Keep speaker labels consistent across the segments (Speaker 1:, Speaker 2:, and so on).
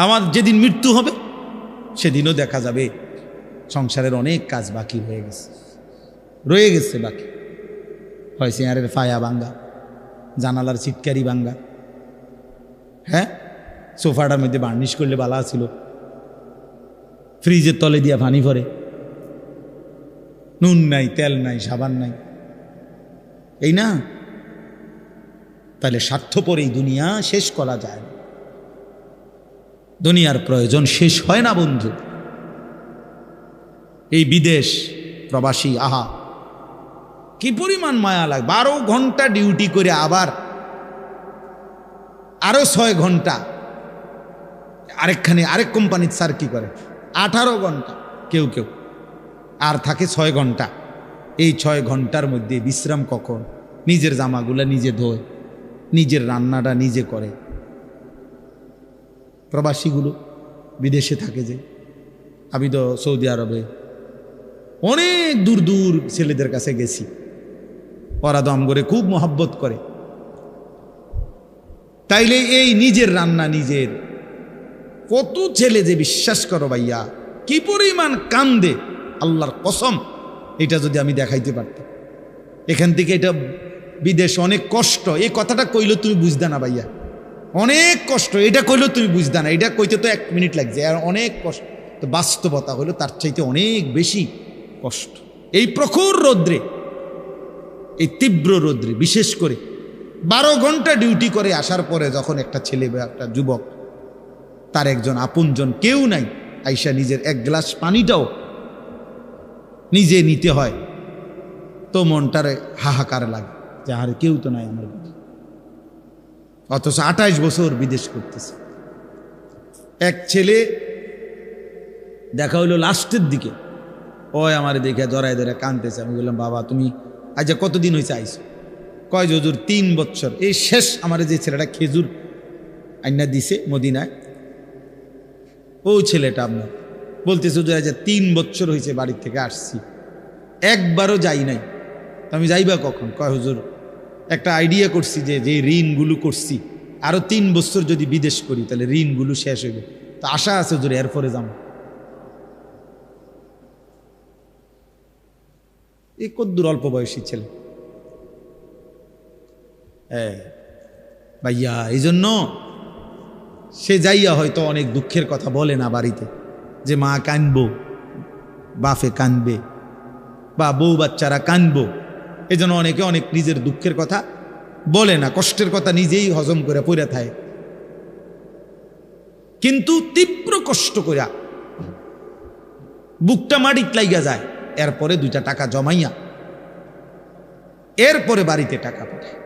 Speaker 1: আমার যেদিন মৃত্যু হবে সেদিনও দেখা যাবে সংসারের অনেক কাজ বাকি রয়ে গেছে বাকি। হয় চেয়ারের ফায়া ভাঙ্গা, জানালার চিটকারি ভাঙ্গা, হ্যাঁ সোফাটার মধ্যে বার্নিশ করলে বালা ছিল, ফ্রিজের তলে দিয়া পানি ভরে, নুন নাই, তেল নাই, সাবান নাই, এই না? তাহলে স্বার্থপর এই দুনিয়া শেষ করা যায় না। দুনিয়ার প্রয়োজন শেষ হয় না বন্ধু। এই বিদেশ প্রবাসী, আহা কি পরিমাণ মায়া লাগে। 12 ঘন্টা ডিউটি করে আবার আরো 6 ঘন্টা আরেক কোম্পানির স্যার কি করে 18 ঘন্টা, কেউ কেউ আর থাকে 6 ঘন্টা। এই 6 ঘন্টার মধ্যে বিশ্রাম কখন? নিজের জামাগুলা নিজে ধোয়, নিজের রান্নাটা নিজে করে। প্রবাসীগুলো বিদেশে থাকে, যে আমি তো সৌদি আরবে অনেক দূর দূর ছেলেদের কাছে গেছি, ওরা দম করে খুব মহব্বত করে। তাইলে এই নিজের রান্না নিজের, কত ছেলে যে বিশ্বাস করো ভাইয়া কি পরিমাণ কান্দে, আল্লাহর কসম। এটা যদি আমি দেখাইতে পারতাম। এখান থেকে এটা বিদেশ অনেক কষ্ট, এই কথাটা কইলে তুমি বুঝদা না ভাইয়া, অনেক কষ্ট। এটা কইলেও তুমি বুঝদা না, এটা কইতে তো 1 মিনিট লাগছে, আর অনেক কষ্ট। তো বাস্তবতা হলো তার চাইতে অনেক বেশি কষ্ট। এই প্রখর রৌদ্রে, এই তীব্র রৌদ্রে, বিশেষ করে 12 ঘন্টা ডিউটি করে আসার পরে যখন একটা ছেলে বা একটা যুবক, তার একজন আপনজন কেউ নাই, আইসা নিজের 1 গ্লাস পানিটাও নিজে নিতে হয়, তো মনটারে হাহাকার লাগে যে আরে কেউ তো নাই আমার কাছে। অথচ 28 বছর বিদেশ করতেছে। এক ছেলে দেখা হইলো লাস্টের দিকে, ওই আমার দেখে জড়ায় ধরে কাঁদতেছে। আমি বললাম বাবা তুমি আজ কতদিন হয়েছে আইসো? কয় যে হুজুর 3 বছর। এই শেষ আমার যে ছেলেটা খেজুর আইনা দিছে মদিনায়, ও ছেলেটা আপনার বলতেছে হুজুর আজ 3 বছর হয়েছে বাড়ির থেকে আসছি, একবারও যাই নাই। আমি যাইবা কখন? কয় হুজুর একটা আইডিয়া করছি যে যে ঋণগুলো করছি আরো 3 বছর যদি বিদেশ করি তাহলে ঋণগুলো শেষ হইবে, তো আশা আছে হুজুর এরপরে যাবো। এই কদ্দুর অল্প বয়সী ছেলে। হ্যাঁ ভাইয়া, এই জন্য সে যাইয়া হয়তো অনেক দুঃখের কথা বলে না বাড়িতে, যে মা কানবো, বাপে কানবে, বা বউ বাচ্চারা কানবো। এই জন্য অনেকে অনেক নিজের দুঃখের কথা বলে না, কষ্টের কথা নিজেই হজম করে পড়ে থাকে। কিন্তু তীব্র কষ্ট করিয়া বুকটা মাটিত লাইগা যায়, এরপরে 2টা টাকা জমাইয়া এরপরে বাড়িতে টাকা পাঠায়,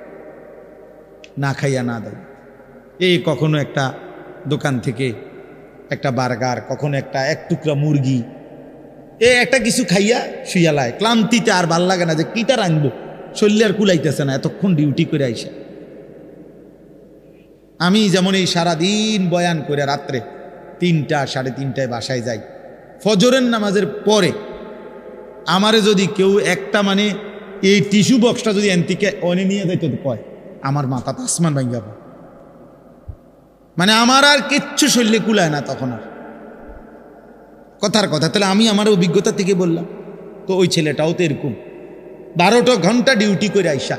Speaker 1: না খাইয়া না দেয়। এই কখনো একটা দোকান থেকে একটা বার্গার, কখনো একটা 1 টুকরা মুরগি, একটা কিছু খাইয়া শুইয়ালায়। ক্লান্তিতে আর ভাল লাগে না যে কিটা রাখবো, শরীরে আর কুলাইতেছে না, এতক্ষণ ডিউটি করে আইসা। আমি যেমন এই সারাদিন বয়ান করে রাত্রে 3টা 3:30টায় বাসায় যাই, ফজরের নামাজের পরে আমারে যদি কেউ একটা এই টিস্যু বক্সটা যদি এনতিকে অনে নিয়ে যাইত, কয় আমার মাথা আসমান ভাঙ্গা পায়। আমার আর কিচ্ছু শরীরে কুলায় না তখন আর, কথার কথা। তাহলে আমি আমার অভিজ্ঞতা থেকে বললাম। তো ওই ছেলেটাও তো এরকম 12টা ঘন্টা ডিউটি করে আইসা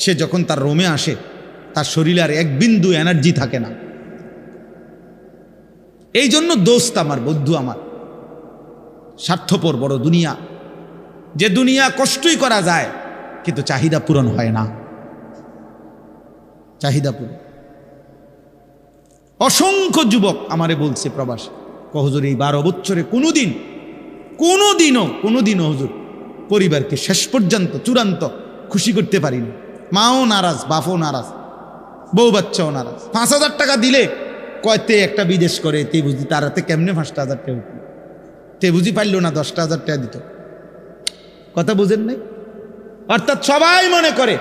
Speaker 1: সে যখন তার রুমে আসে, তার শরীরে আর 1 বিন্দু এনার্জি থাকে না। এই জন্য দোস্ত আমার, বন্ধু আমার, স্বার্থপর বড় দুনিয়া, যে দুনিয়া কষ্টই করা যায় কিন্তু চাহিদা পূরণ হয় না, চাহিদা পূরণ। অসংখ্য যুবক আমারে বলছে প্রবাস, হুজুর এই 12 বছরে কোনোদিনও হুজুর পরিবারকে শেষ পর্যন্ত চূড়ান্ত খুশি করতে পারিনি। মাও নারাজ, বাপও নারাজ, বউ বাচ্চাও নারাজ। 5,000 টাকা দিলে কয়তে একটা বিদেশ করে, তে বুঝি তার হাতে কেমনে 5,000 টাকা উঠল, তে বুঝি পারল না 10,000 টাকা দিত। কথা বুঝেন নাই? অর্থাৎ সবাই মনে করে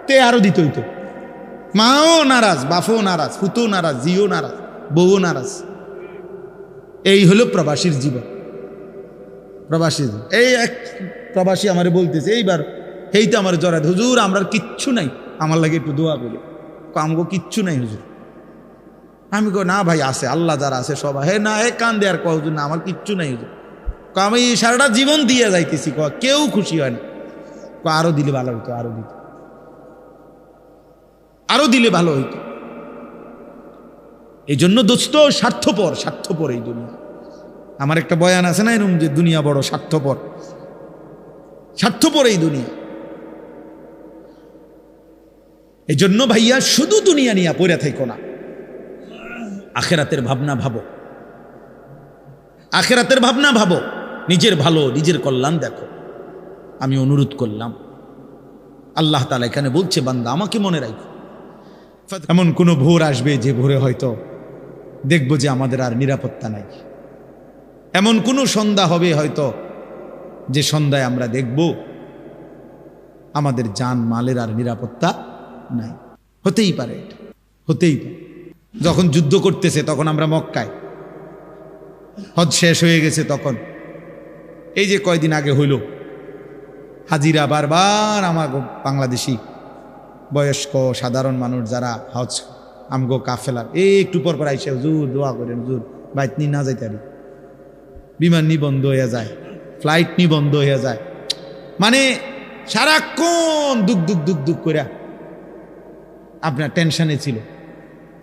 Speaker 1: তে আরো দিত হইতো। মাও নারাজ, বাপও নারাজ, ফুতো নারাজ, জিও নারাজ, বউও নারাজ। এই হলো প্রবাসীর জীবন। প্রবাসী এই এক প্রবাসী আমারে বলতেছে এইবার, তো আমার জড়াত, হুজুর আমরা কিচ্ছু নাই, আমার লাগে একটু দোয়া করি। আমাকে কিচ্ছু নাই হুজুর, আমি কই না ভাই আছে, আল্লাহ যারা আছে সবাই। হে না, হে কান দেয়ার কয় হুজুর, না আমার কিচ্ছু নাই হুজুর। আমি সারাটা জীবন দিয়ে যাইতেছি, কেউ খুশি হয় না। আরো দিলে ভালো হইতো, আরো দিলে ভালো হইতো। এই জন্য দোস্ত, স্বার্থপর এই দুনিয়া। আমার একটা বয়ান আছে না এরকম, যে দুনিয়া বড় স্বার্থপর এই দুনিয়া। এই জন্য ভাইয়া শুধু দুনিয়া নিয়ে পড়ে থাইকো না, আখেরাতের ভাবনা ভাবো, আখেরাতের ভাবনা ভাবো, নিজের ভালো নিজের কল্যাণ দেখো। আমি অনুরোধ করলাম, আল্লাহ তাআলা এখানে বলছে, বান্দা আমাকে মনে রাখো। এমন কোনো ভোর আসবে যে ভোরে হয়তো দেখব যে আমাদের আর নিরাপত্তা নাই। এমন কোনো সন্ধ্যা হবে হয়তো যে সন্ধ্যায় আমরা দেখব আমাদের জান মালের আর নিরাপত্তা নাই। হতেই পারে, এটা হতেই পারে। যখন যুদ্ধ করতেছে তখন আমরা মক্কায়, হজ শেষ হয়ে গেছে তখন, এই যে কয়দিন আগে হইল, হাজিরা বারবার আমার বাংলাদেশি বয়স্ক সাধারণ মানুষ যারা হজ আমগো কাফেলার, একটু পর আইসে হুজুর দোয়া করেন, হুজুর বাইত নি না যাইতে পারি, বিমান নি বন্ধ হয়ে যায়, ফ্লাইট নি বন্ধ হয়ে যায়, মানে সারাক্ষণ দুঃখ করে আপনার টেনশনে ছিল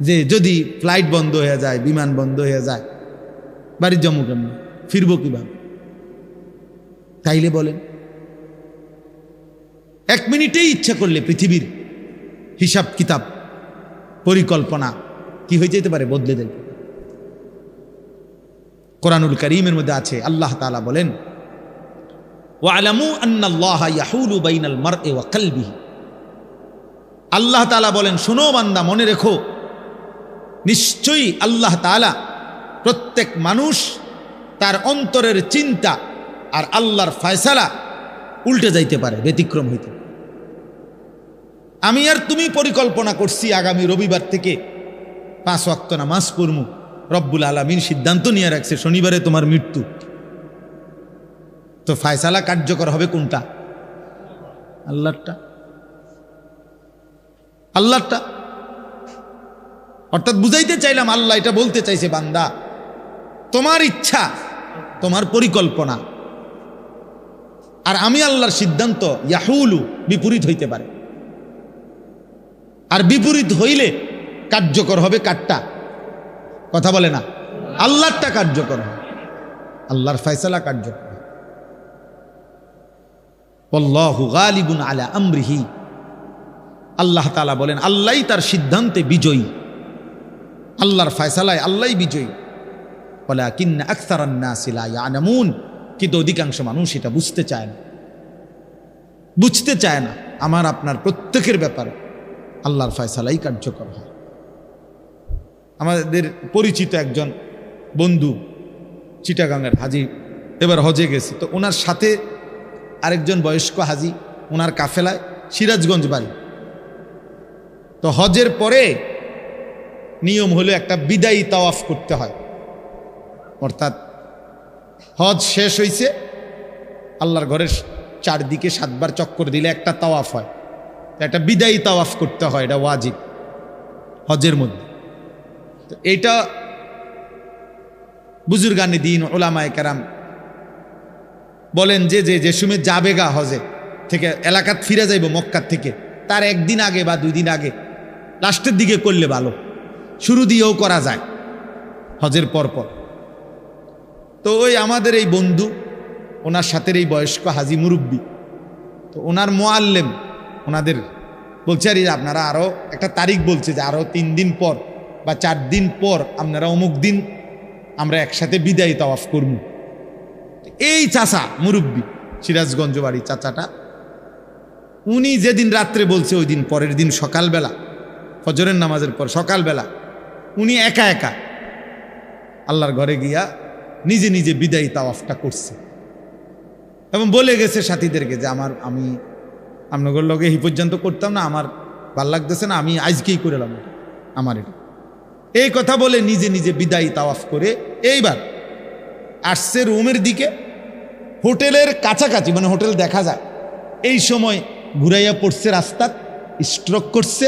Speaker 1: যে যদি ফ্লাইট বন্ধ হয়ে যায়, বিমান বন্ধ হয়ে যায়, বাড়ির জম্মু কেমন, ফিরবো কিভাবে? তাইলে বলেন, এক মিনিটেই ইচ্ছা করলে পৃথিবীর হিসাব কিতাব পরিকল্পনা কি হয়ে যেতে পারে, বদলে দেবে। কোরআনুল কারীমের মধ্যে আছে, আল্লাহ তাআলা বলেন, ওয়ালামু আন্নাল্লাহা ইয়াহুলু বাইনাল মারই ওয়া কলবিহি। আল্লাহ তাআলা বলেন, শোনো বান্দা, মনে রেখো, নিশ্চয়ই আল্লাহ তাআলা প্রত্যেক মানুষ তার অন্তরের চিন্তা আর আল্লাহর ফয়সালা উল্টে যাইতে পারে, ব্যতিক্রম হইতে। আমি আর তুমি পরিকল্পনা করছি আগামী রবিবার থেকে 5 ওয়াক্ত নামাজ পড়মু, রব্বুল আলামিন সিদ্ধান্ত নিয়ে রাখছে শনিবারে তোমার মৃত্যু, তো ফয়সালা কার্যকর হবে কোনটা? আল্লাহরটা। অর্থাৎ বুঝাইতে চাইলাম, আল্লাহ এটা বলতে চাইছে, বান্দা তোমার ইচ্ছা, তোমার পরিকল্পনা আর আমি আল্লাহর সিদ্ধান্ত ইয়াহুলু বিপরীত হইতে পারে। আর বিপরীত হইলে কার্যকর হবে কারটা? কথা বলে না, আল্লাহরটা কার্যকর হবে, আল্লাহর ফয়সালা কার্যকর হবে। আল্লাহু গালিবুন আলা আমরিহি। আল্লাহ তাআলা বলেন, আল্লাহই তার সিদ্ধান্তে বিজয়ী, আল্লাহর ফয়সালায় আল্লাহই বিজয়ী। ওয়ালাকিন্না আকসারান নাসি লা ইয়ালামুন। কিন্তু অধিকাংশ মানুষ এটা বুঝতে চায় না। আমার আপনার প্রত্যেকের ব্যাপারে আল্লাহর ফয়সালাই কার্যকর হয়। আমাদের পরিচিত একজন বন্ধু চিটাগাংয়ের হাজি, এবার হজে গেছে, তো ওনার সাথে আরেকজন বয়স্ক হাজি, ওনার কাফেলায় সিরাজগঞ্জ বাড়ি। তো হজের পরে নিয়ম হলো একটা বিদায়ী তাওয়াফ করতে হয়, অর্থাৎ হজ শেষ হয়েছে, আল্লাহর ঘরের চারদিকে 7 বার চক্কর দিলে একটা তাওয়াফ হয়, একটা বিদায়ী তাওয়াফ করতে হয়, এটা ওয়াজিব হজের মধ্যে। তো এইটা বুজুর্গানে দিন ওলামায়ে কেরাম বলেন যে সময় যাবেগা হজে থেকে এলাকাত ফিরে যাইব মক্কার থেকে, তার একদিন আগে বা 2 দিন আগে লাস্টের দিকে করলে ভালো, শুরু দিয়েও করা যায় হজের পর। তো ওই আমাদের এই বন্ধু, ওনার সাথে এই বয়স্ক হাজি মুরব্বী, তো ওনার মোয়াল্লেম ওনাদের বলছে, আর আপনারা আরও একটা তারিখ বলছে যে আরও 3 দিন পর বা 4 দিন পর আপনারা অমুক দিন আমরা একসাথে বিদায়ী তাওয়াফ করবো। এই চাচা মুরব্বী, সিরাজগঞ্জ বাড়ি চাচাটা, উনি যেদিন রাত্রে বলছে, ওই দিন পরের দিন সকালবেলা ফজরের নামাজের পর সকালবেলা উনি একা আল্লাহর ঘরে গিয়া নিজে নিজে বিদায়ী তাওয়াফটা করছে এবং বলে গেছে সাথীদেরকে যে আমি আপনাদের লগে এই পর্যন্ত করতাম না, আমার ভাল লাগতেছে না, আমি আজকেই করলাম আমার এটা। এই কথা বলে নিজে নিজে বিদায়ী তাওয়াফ করে এইবার আসছে রুমের দিকে, হোটেলের কাছাকাছি, মানে হোটেল দেখা যায়, এই সময় ঘুরাইয়া পড়ছে রাস্তার, স্ট্রোক করছে,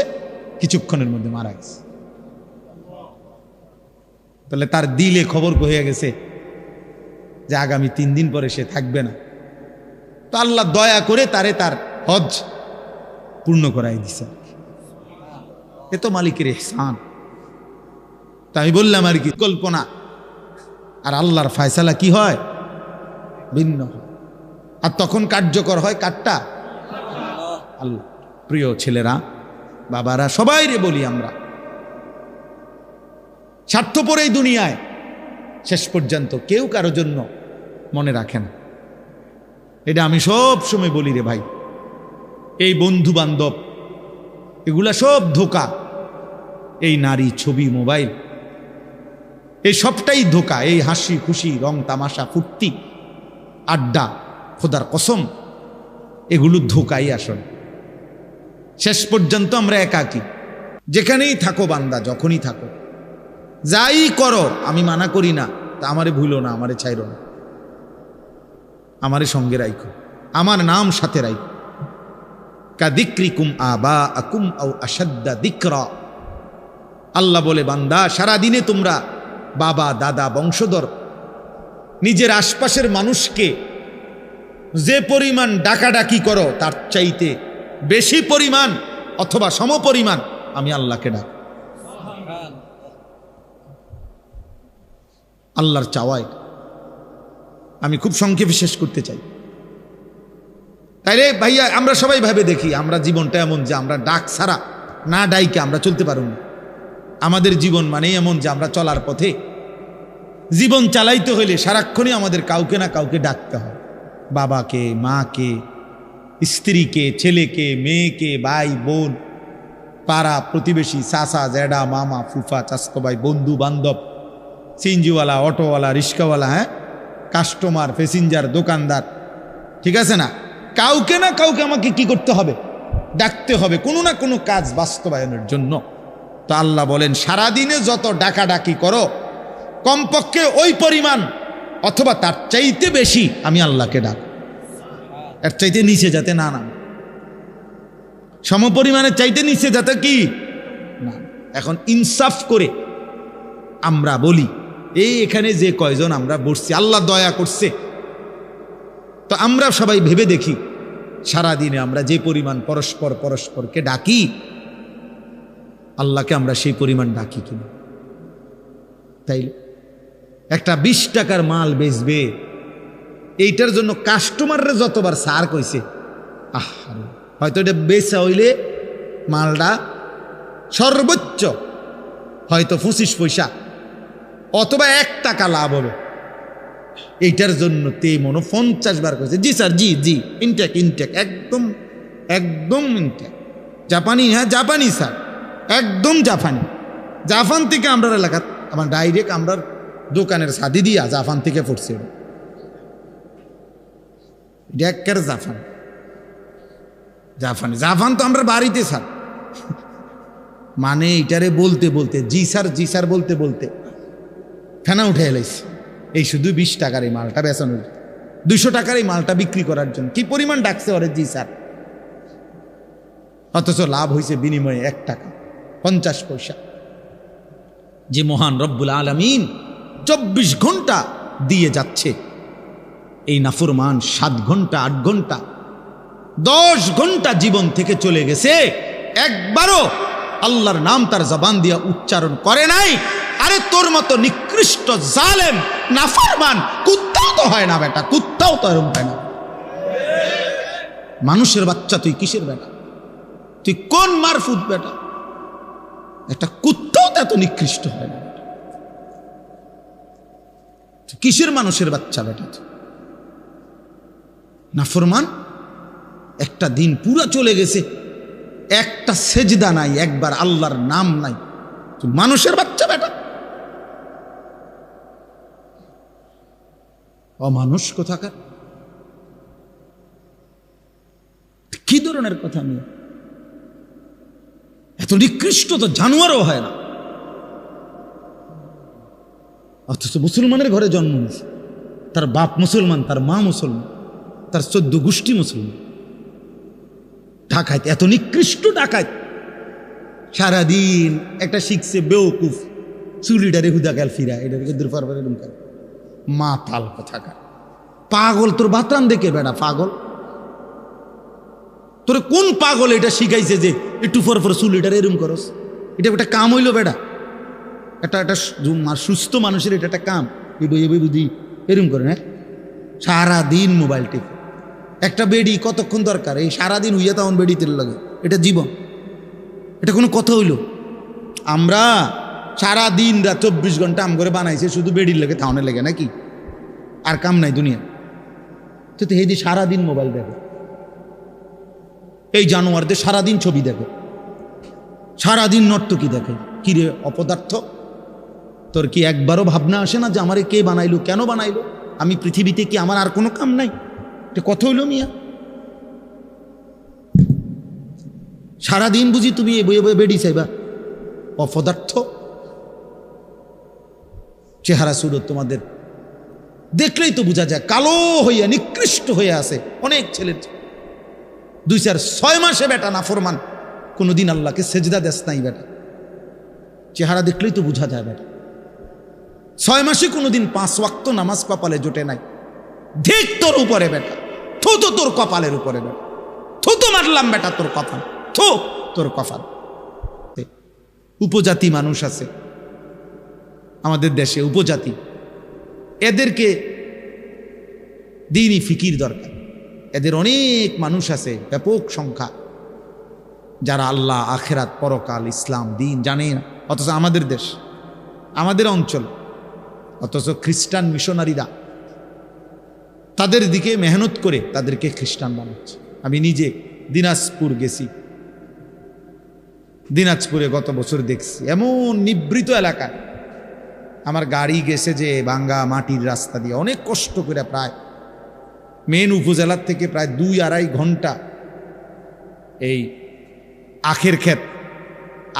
Speaker 1: কিছুক্ষণের মধ্যে মারা গেছে। তাহলে তার দিলে খবর হয়ে গেছে যে আগামী 3 দিন পরে সে থাকবে না। তো আল্লাহ দয়া করে তারে তার হজ পূর্ণ করাই দিছে। এ তো মালিকের ইহসান। তা আমি বললাম আর কি, কল্পনা আর আল্লাহর ফয়সালা কি হয়, ভিন্ন হয়। আর তখন কার্যকর হয় কারটা, আল্লাহ। প্রিয় ছেলেরা, বাবারা, সবাই রে বলি, আমরা স্বার্থপর এই দুনিয়ায় শেষ পর্যন্ত কেউ কারো জন্য মনে রাখে না। এটা আমি সব সময় বলি রে ভাই, এই বন্ধু বান্ধব এগুলা সব ধোঁকা। এই নারী, ছবি, মোবাইল, এই সবটাই ধোঁকা। এই হাসি খুশি, রং তামাশা, ফুর্তি, আড্ডা, খোদার কসম, এগুলো ধোঁকাই আসলে। শেষ পর্যন্ত আমরা একাকী। যেখানেই থাকো বান্দা, যখনই থাকো, যাই করো, আমি মানা করি না, তা আমারে ভুলো না, আমারে ছাইরো না, আমারে সঙ্গে রাইখো, আমার নাম সাথে রাইখো। কাদিক্রিকুম আবা আকুম আও আসাদ্দা দিকরা। আল্লাহ বলে, বান্দা, সারাদিনে তোমরা বাবা, দাদা, বংশধর, নিজের আশপাশের মানুষকে যে পরিমাণ ডাকাডাকি করো, তার চাইতে বেশি পরিমাণ অথবা সমপরিমাণ আমি আল্লাহকে ডাক। আল্লাহর চাওয়াই। আমি খুব সংক্ষেপে শেষ করতে চাই। তাইলে ভাইয়া, আমরা সবাই ভাবে দেখি, আমরা জীবনটা এমন যে আমরা ডাক ছাড়া, না ডাইকে আমরা চলতে পারব না। আমাদের জীবন মানে এমন যে আমরা চলার পথে জীবন চালাইতে হইলে সারাক্ষণই আমাদের কাউকে না কাউকে ডাকতে হয়। বাবাকে, মাকে, স্ত্রীকে, ছেলেকে, মেয়েকে, ভাই, বোন, পাড়া প্রতিবেশী, চাচা, জ্যাডা, মামা, ফুফা, চাচতো ভাই, বন্ধু বান্ধব, সিএনজিওয়ালা, অটোওয়ালা, রিক্সাওয়ালা, কাস্টমার, প্যাসেঞ্জার, দোকানদার, ঠিক আছে না? কাউকে না কাউকে আমাকে কি করতে হবে? ডাকতে হবে কোনো না কোনো কাজ বাস্তবায়নের জন্য। তো আল্লাহ বলেন, সারাদিনে যত ডাকাডাকি করো, কমপক্ষে ওই পরিমাণ অথবা তার চাইতে বেশি আমি আল্লাহকে ডাক। এর চাইতে নিচে যাতে না নাম, সমপরিমাণের চাইতে নিচে যাতে কি না। এখন ইনসাফ করে আমরা বলি, এই এখানে যে কয়জন আমরা বসছি, আল্লাহ দয়া করছে, তো আমরা সবাই ভেবে দেখি, সারাদিনে আমরা যে পরিমাণ পরস্পরকে ডাকি, আল্লাহকে আমরা সেই পরিমাণ ডাকি কিনা? তাই একটা 20 টাকার মাল বেচবে, এইটার জন্য কাস্টমাররা যতবার সার কইছে, হয়তো এটা বেচা হইলে মালটা সর্বোচ্চ হয়তো 25 পয়সা অথবা 1 টাকা লাভ হবে। এইটার জন্য তে মনে 50 বার কইছে, জি স্যার, জি জি, ইনটেক, একদম একদম ইনটেক, জাপানি, জাপানি স্যার, একদম জাপান থেকে আমরা এলাকা, আমার ডাইরেক্ট আমরা দোকানের সাদি দিয়া জাপান থেকে পড়ছে। ডেকের জাপান তো আমরা বাড়িতে স্যার, মানে এটারে বলতে বলতে, জি স্যার বলতে বলতে ফেনা উঠে এলাইছে। এই শুধু 20 টাকার এই মালটা বেচানোর, 200 টাকার এই মালটা বিক্রি করার জন্য কি পরিমাণ ডাকছে ওরে, জি স্যার। অথচ লাভ হয়েছে বিনিময়ে 1 টাকা 50 পয়সা। যে মহান রব্বুল আলামিন 24 ঘন্টা দিয়ে যাচ্ছে, এই নাফরমান 7 ঘন্টা 8 ঘন্টা 10 ঘন্টা জীবন থেকে চলে গেছে, একবারও আল্লাহর নাম তার জবান দিয়ে উচ্চারণ করে নাই। আরে তোর মতো নিকৃষ্ট জালেম নাফরমান কুত্তাও তো হয় না বেটা, কুত্তাও তো এরকম হয় না। মানুষের বাচ্চা তুই কিসের বেটা? তুই কোন মারফুত বেটা? একটা কুত্তাও তো এত নিকৃষ্ট হয় না। কিসের মানুষের বাচ্চা বেটা? নাফরমান, একটা দিন পুরা চলে গেছে, একটা সেজদা নাই, একবার আল্লাহর নাম নাই, তুই মানুষের বাচ্চা বেটা? অমানুষ কোথাকার, কি ধরনের কথা নিয়ে? এত নিকৃষ্ট তো জানোয়ারও হয় না, অথচ মুসলমানের ঘরে জন্ম নিয়েছে, তার বাপ মুসলমান, তার মা মুসলমান, তার 14 গোষ্ঠী মুসলমান। ডাকাত, এত নিকৃষ্ট ডাকাত, সারাদিন একটা শিখছে বেওকুফ, চুলিটারে হুদা গেল ফিরা এটা দূর পারবে মা তাল কোথাকার পাগল। তোর বাতরান দেখে বেড়া পাগল, তোর কোন পাগল এটা শিখাইছে যে একটু পর চুলিটারে এরম করস? এটা একটা কাম হইল বেড়া? একটা সুস্থ মানুষের এটা একটা কাম? বুঝি এরম করে না সারাদিন মোবাইল টিপ। একটা বেডি কতক্ষণ দরকার? এই সারাদিন হইয়া তখন বেডি তেল লাগে, এটা জীবন? এটা কোনো কথা হইল? আমরা সারাদিন রাত 24 ঘন্টা আম করে বানাইছে শুধু বেডির লেগে থাউনের লেগে নাকি? আর কাম নাই দুনিয়া? তো হেদি সারাদিন মোবাইল দেখো, এই জানোয়ারদের সারাদিন ছবি দেখো, সারাদিন নর্তকী দেখে। কিরে অপদার্থ, তোর কি একবারও ভাবনা আসে না যে আমারে কে বানাইলো, কেন বানাইলো? আমি পৃথিবীতে কি আমার আর কোনো কাম নাই? এটা কথা হইল মিয়া? সারাদিন বুঝি তুমি এ বইয়ে বইয়ে বেডি চাইবা? অপদার্থ চেহারা সুরত তোমাদের দেখলেই তো বোঝা যায় কালো হইয়া নিকৃষ্ট হয়ে আছে অনেক ছেলের। 2-4-6 মাসে বেটা নাফরমান, কোনোদিন আল্লাহকে সেজদা দেশ নাই বেটা। চেহারা দেখলেই তো বোঝা যায় বেটা। 6 মাসে কোনোদিন 5 ওয়াক্ত নামাজ কপালে জোটে নাই। ঠিক তোর উপরে বেটা, থু তো তোর কপালের উপরে বেটা, থু তো মারলাম বেটা তোর কপাল, থু তোর কপাল। উপজাতি মানুষ আছে আমাদের দেশে, উপজাতি, এদেরকে দ্বীনি ফিকির দরকার। এদের অনেক মানুষ আছে, ব্যাপক সংখ্যা, যারা আল্লাহ, আখেরাত, পরকাল, ইসলাম, দিন জানে না। অথচ আমাদের দেশ, আমাদের অঞ্চল, অথচ খ্রিস্টান মিশনারিরা তাদের দিকে মেহনত করে তাদেরকে খ্রিস্টান বানাচ্ছে। আমি নিজে দিনাজপুর গেছি, দিনাজপুরে গত বছর দেখছি এমন নিবৃত এলাকা, আমার গাড়ি গেছে যে ভাঙ্গা মাটির রাস্তা দিয়ে, অনেক কষ্ট করে, প্রায় মেন উপজেলার থেকে প্রায় 2-2.5 ঘন্টা। এই আখের ক্ষেত,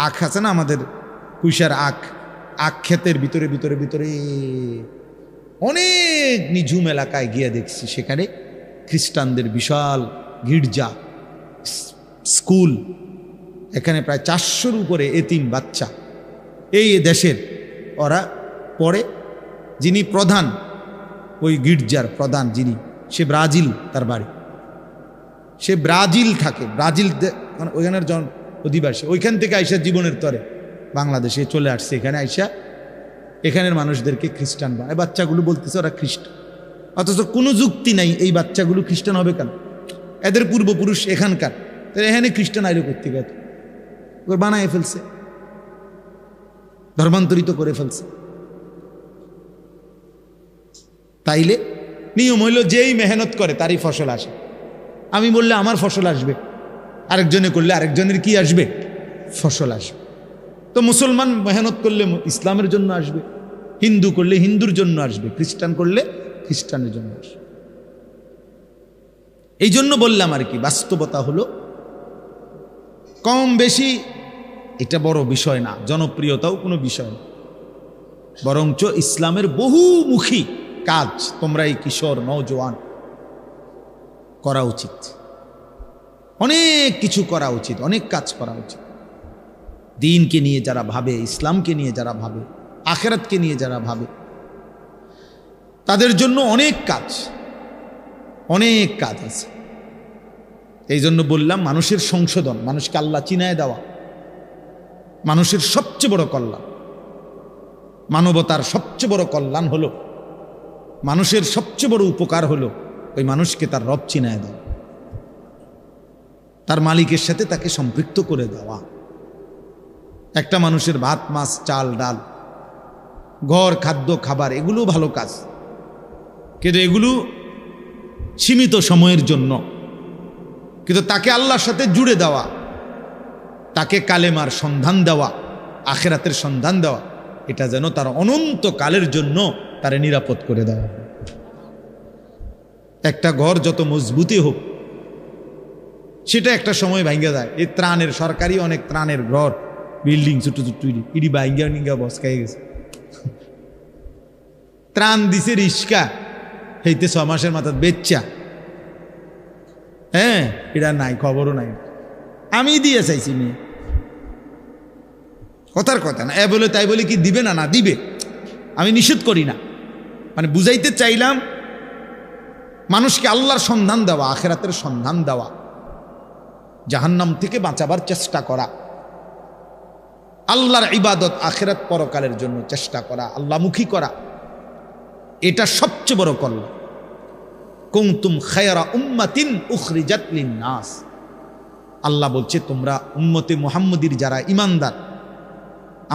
Speaker 1: আখ আছে না আমাদের কুইশার আখ, আখ ক্ষেতের ভিতরে ভিতরে ভিতরে অনেক নিঝুম এলাকায় গিয়ে দেখছি সেখানে খ্রিস্টানদের বিশাল গির্জা, স্কুল। এখানে প্রায় 400-র উপরে এতিম বাচ্চা এই দেশের, ওরা পড়ে। যিনি প্রধান, ওই গির্জার প্রধান যিনি, সে ব্রাজিল, তার বাড়ি, সে ব্রাজিল থাকে, ব্রাজিল ওইখানের অধিবাসী। ওইখান থেকে আইসা জীবনের তরে বাংলাদেশে চলে আসছে, এখানে আইসা এখানের মানুষদেরকে খ্রিস্টান বানায়। বাচ্চাগুলো বলতেছে ওরা খ্রিস্টান, অথচ কোনো যুক্তি নাই এই বাচ্চাগুলো খ্রিস্টান হবে কেন? এদের পূর্বপুরুষ এখানকার, তাহলে এখানে খ্রিস্টান আইলো করতে গেছে, ওর বানায় ফেলছে, ধর্মান্তরিত করে ফেলছে। তাইলে নিয়ম হইল যেই মেহনত করে তারই ফসল আসে। আমি বললে আমার ফসল আসবে, আরেকজনে করলে আরেকজনের কি আসবে? ফসল আসবে। তো মুসলমান মেহনত করলে ইসলামের জন্য আসবে, হিন্দু করলে হিন্দুর জন্য আসবে, খ্রিস্টান করলে খ্রিস্টানের জন্য আসবে। এই জন্য বললাম আর কি, বাস্তবতা হলো কম বেশি এটা বড় বিষয় না, জনপ্রিয়তাও কোনো বিষয় না, বরঞ্চ ইসলামের বহুমুখী কাজ তোমরা এই কিশোর নওজোয়ান করা উচিত। অনেক কিছু করা উচিত, অনেক কাজ করা উচিত। দিনকে নিয়ে যারা ভাবে, ইসলামকে নিয়ে যারা ভাবে, আখেরাতকে নিয়ে যারা ভাবে, তাদের জন্য অনেক কাজ, অনেক কাজ আছে। এই জন্য বললাম মানুষের সংশোধন, মানুষকে আল্লাহ চিনায় দেওয়া মানুষের সবচেয়ে বড় কল্যাণ। মানবতার সবচেয়ে বড় কল্যাণ হলো, মানুষের সবচেয়ে বড় উপকার হলো ওই মানুষকে তার রব চিনায় দেওয়া, তার মালিকের সাথে তাকে সম্পৃক্ত করে দেওয়া। একটা মানুষের ভাত, মাছ, চাল, ডাল, ঘর, খাদ্য, খাবার, এগুলো ভালো কাজ, কিন্তু এগুলো সীমিত সময়ের জন্য। কিন্তু তাকে আল্লাহর সাথে জুড়ে দেওয়া, তাকে কালেমার সন্ধান দেওয়া, আখেরাতের সন্ধান দেওয়া, এটা যেন তার অনন্তকালের জন্য তারে নিরাপদ করে দেওয়া। একটা ঘর যত মজবুতি হোক, সেটা একটা সময় ভাঙ্গা যায়। এই ত্রাণের, সরকারি অনেক ত্রাণের ঘর, বিল্ডিং ছোট ছোট ইডি ভাঙ্গা নিঙ্গা বসকাই গেছে। ত্রাণ দিছে রিস্কা, হইতে 6 মাসের মাথায় বেচ্চা, হ্যাঁ, এটা নাই, খবরও নাই। আমি দিয়ে চাইছি মেয়ে, কথার কথা না, বলে তাই বলে কি দিবে না? না দিবে, আমি নিষেধ করি না। মানে বুঝাইতে চাইলাম মানুষকে আল্লাহর সন্ধান দেওয়া, আখেরাতের সন্ধান দেওয়া, জাহান্নাম থেকে বাঁচাবার চেষ্টা করা, আল্লাহর ইবাদত আখেরাত পরকালের জন্য চেষ্টা করা, আল্লাহমুখী করা, এটা সবচেয়ে বড় কল্যাণ। কুনতুম খায়রা উম্মাতিন উখরিজাত লিন-নাস, আল্লাহ বলছে তোমরা উম্মতে মুহাম্মদীর যারা ইমানদার,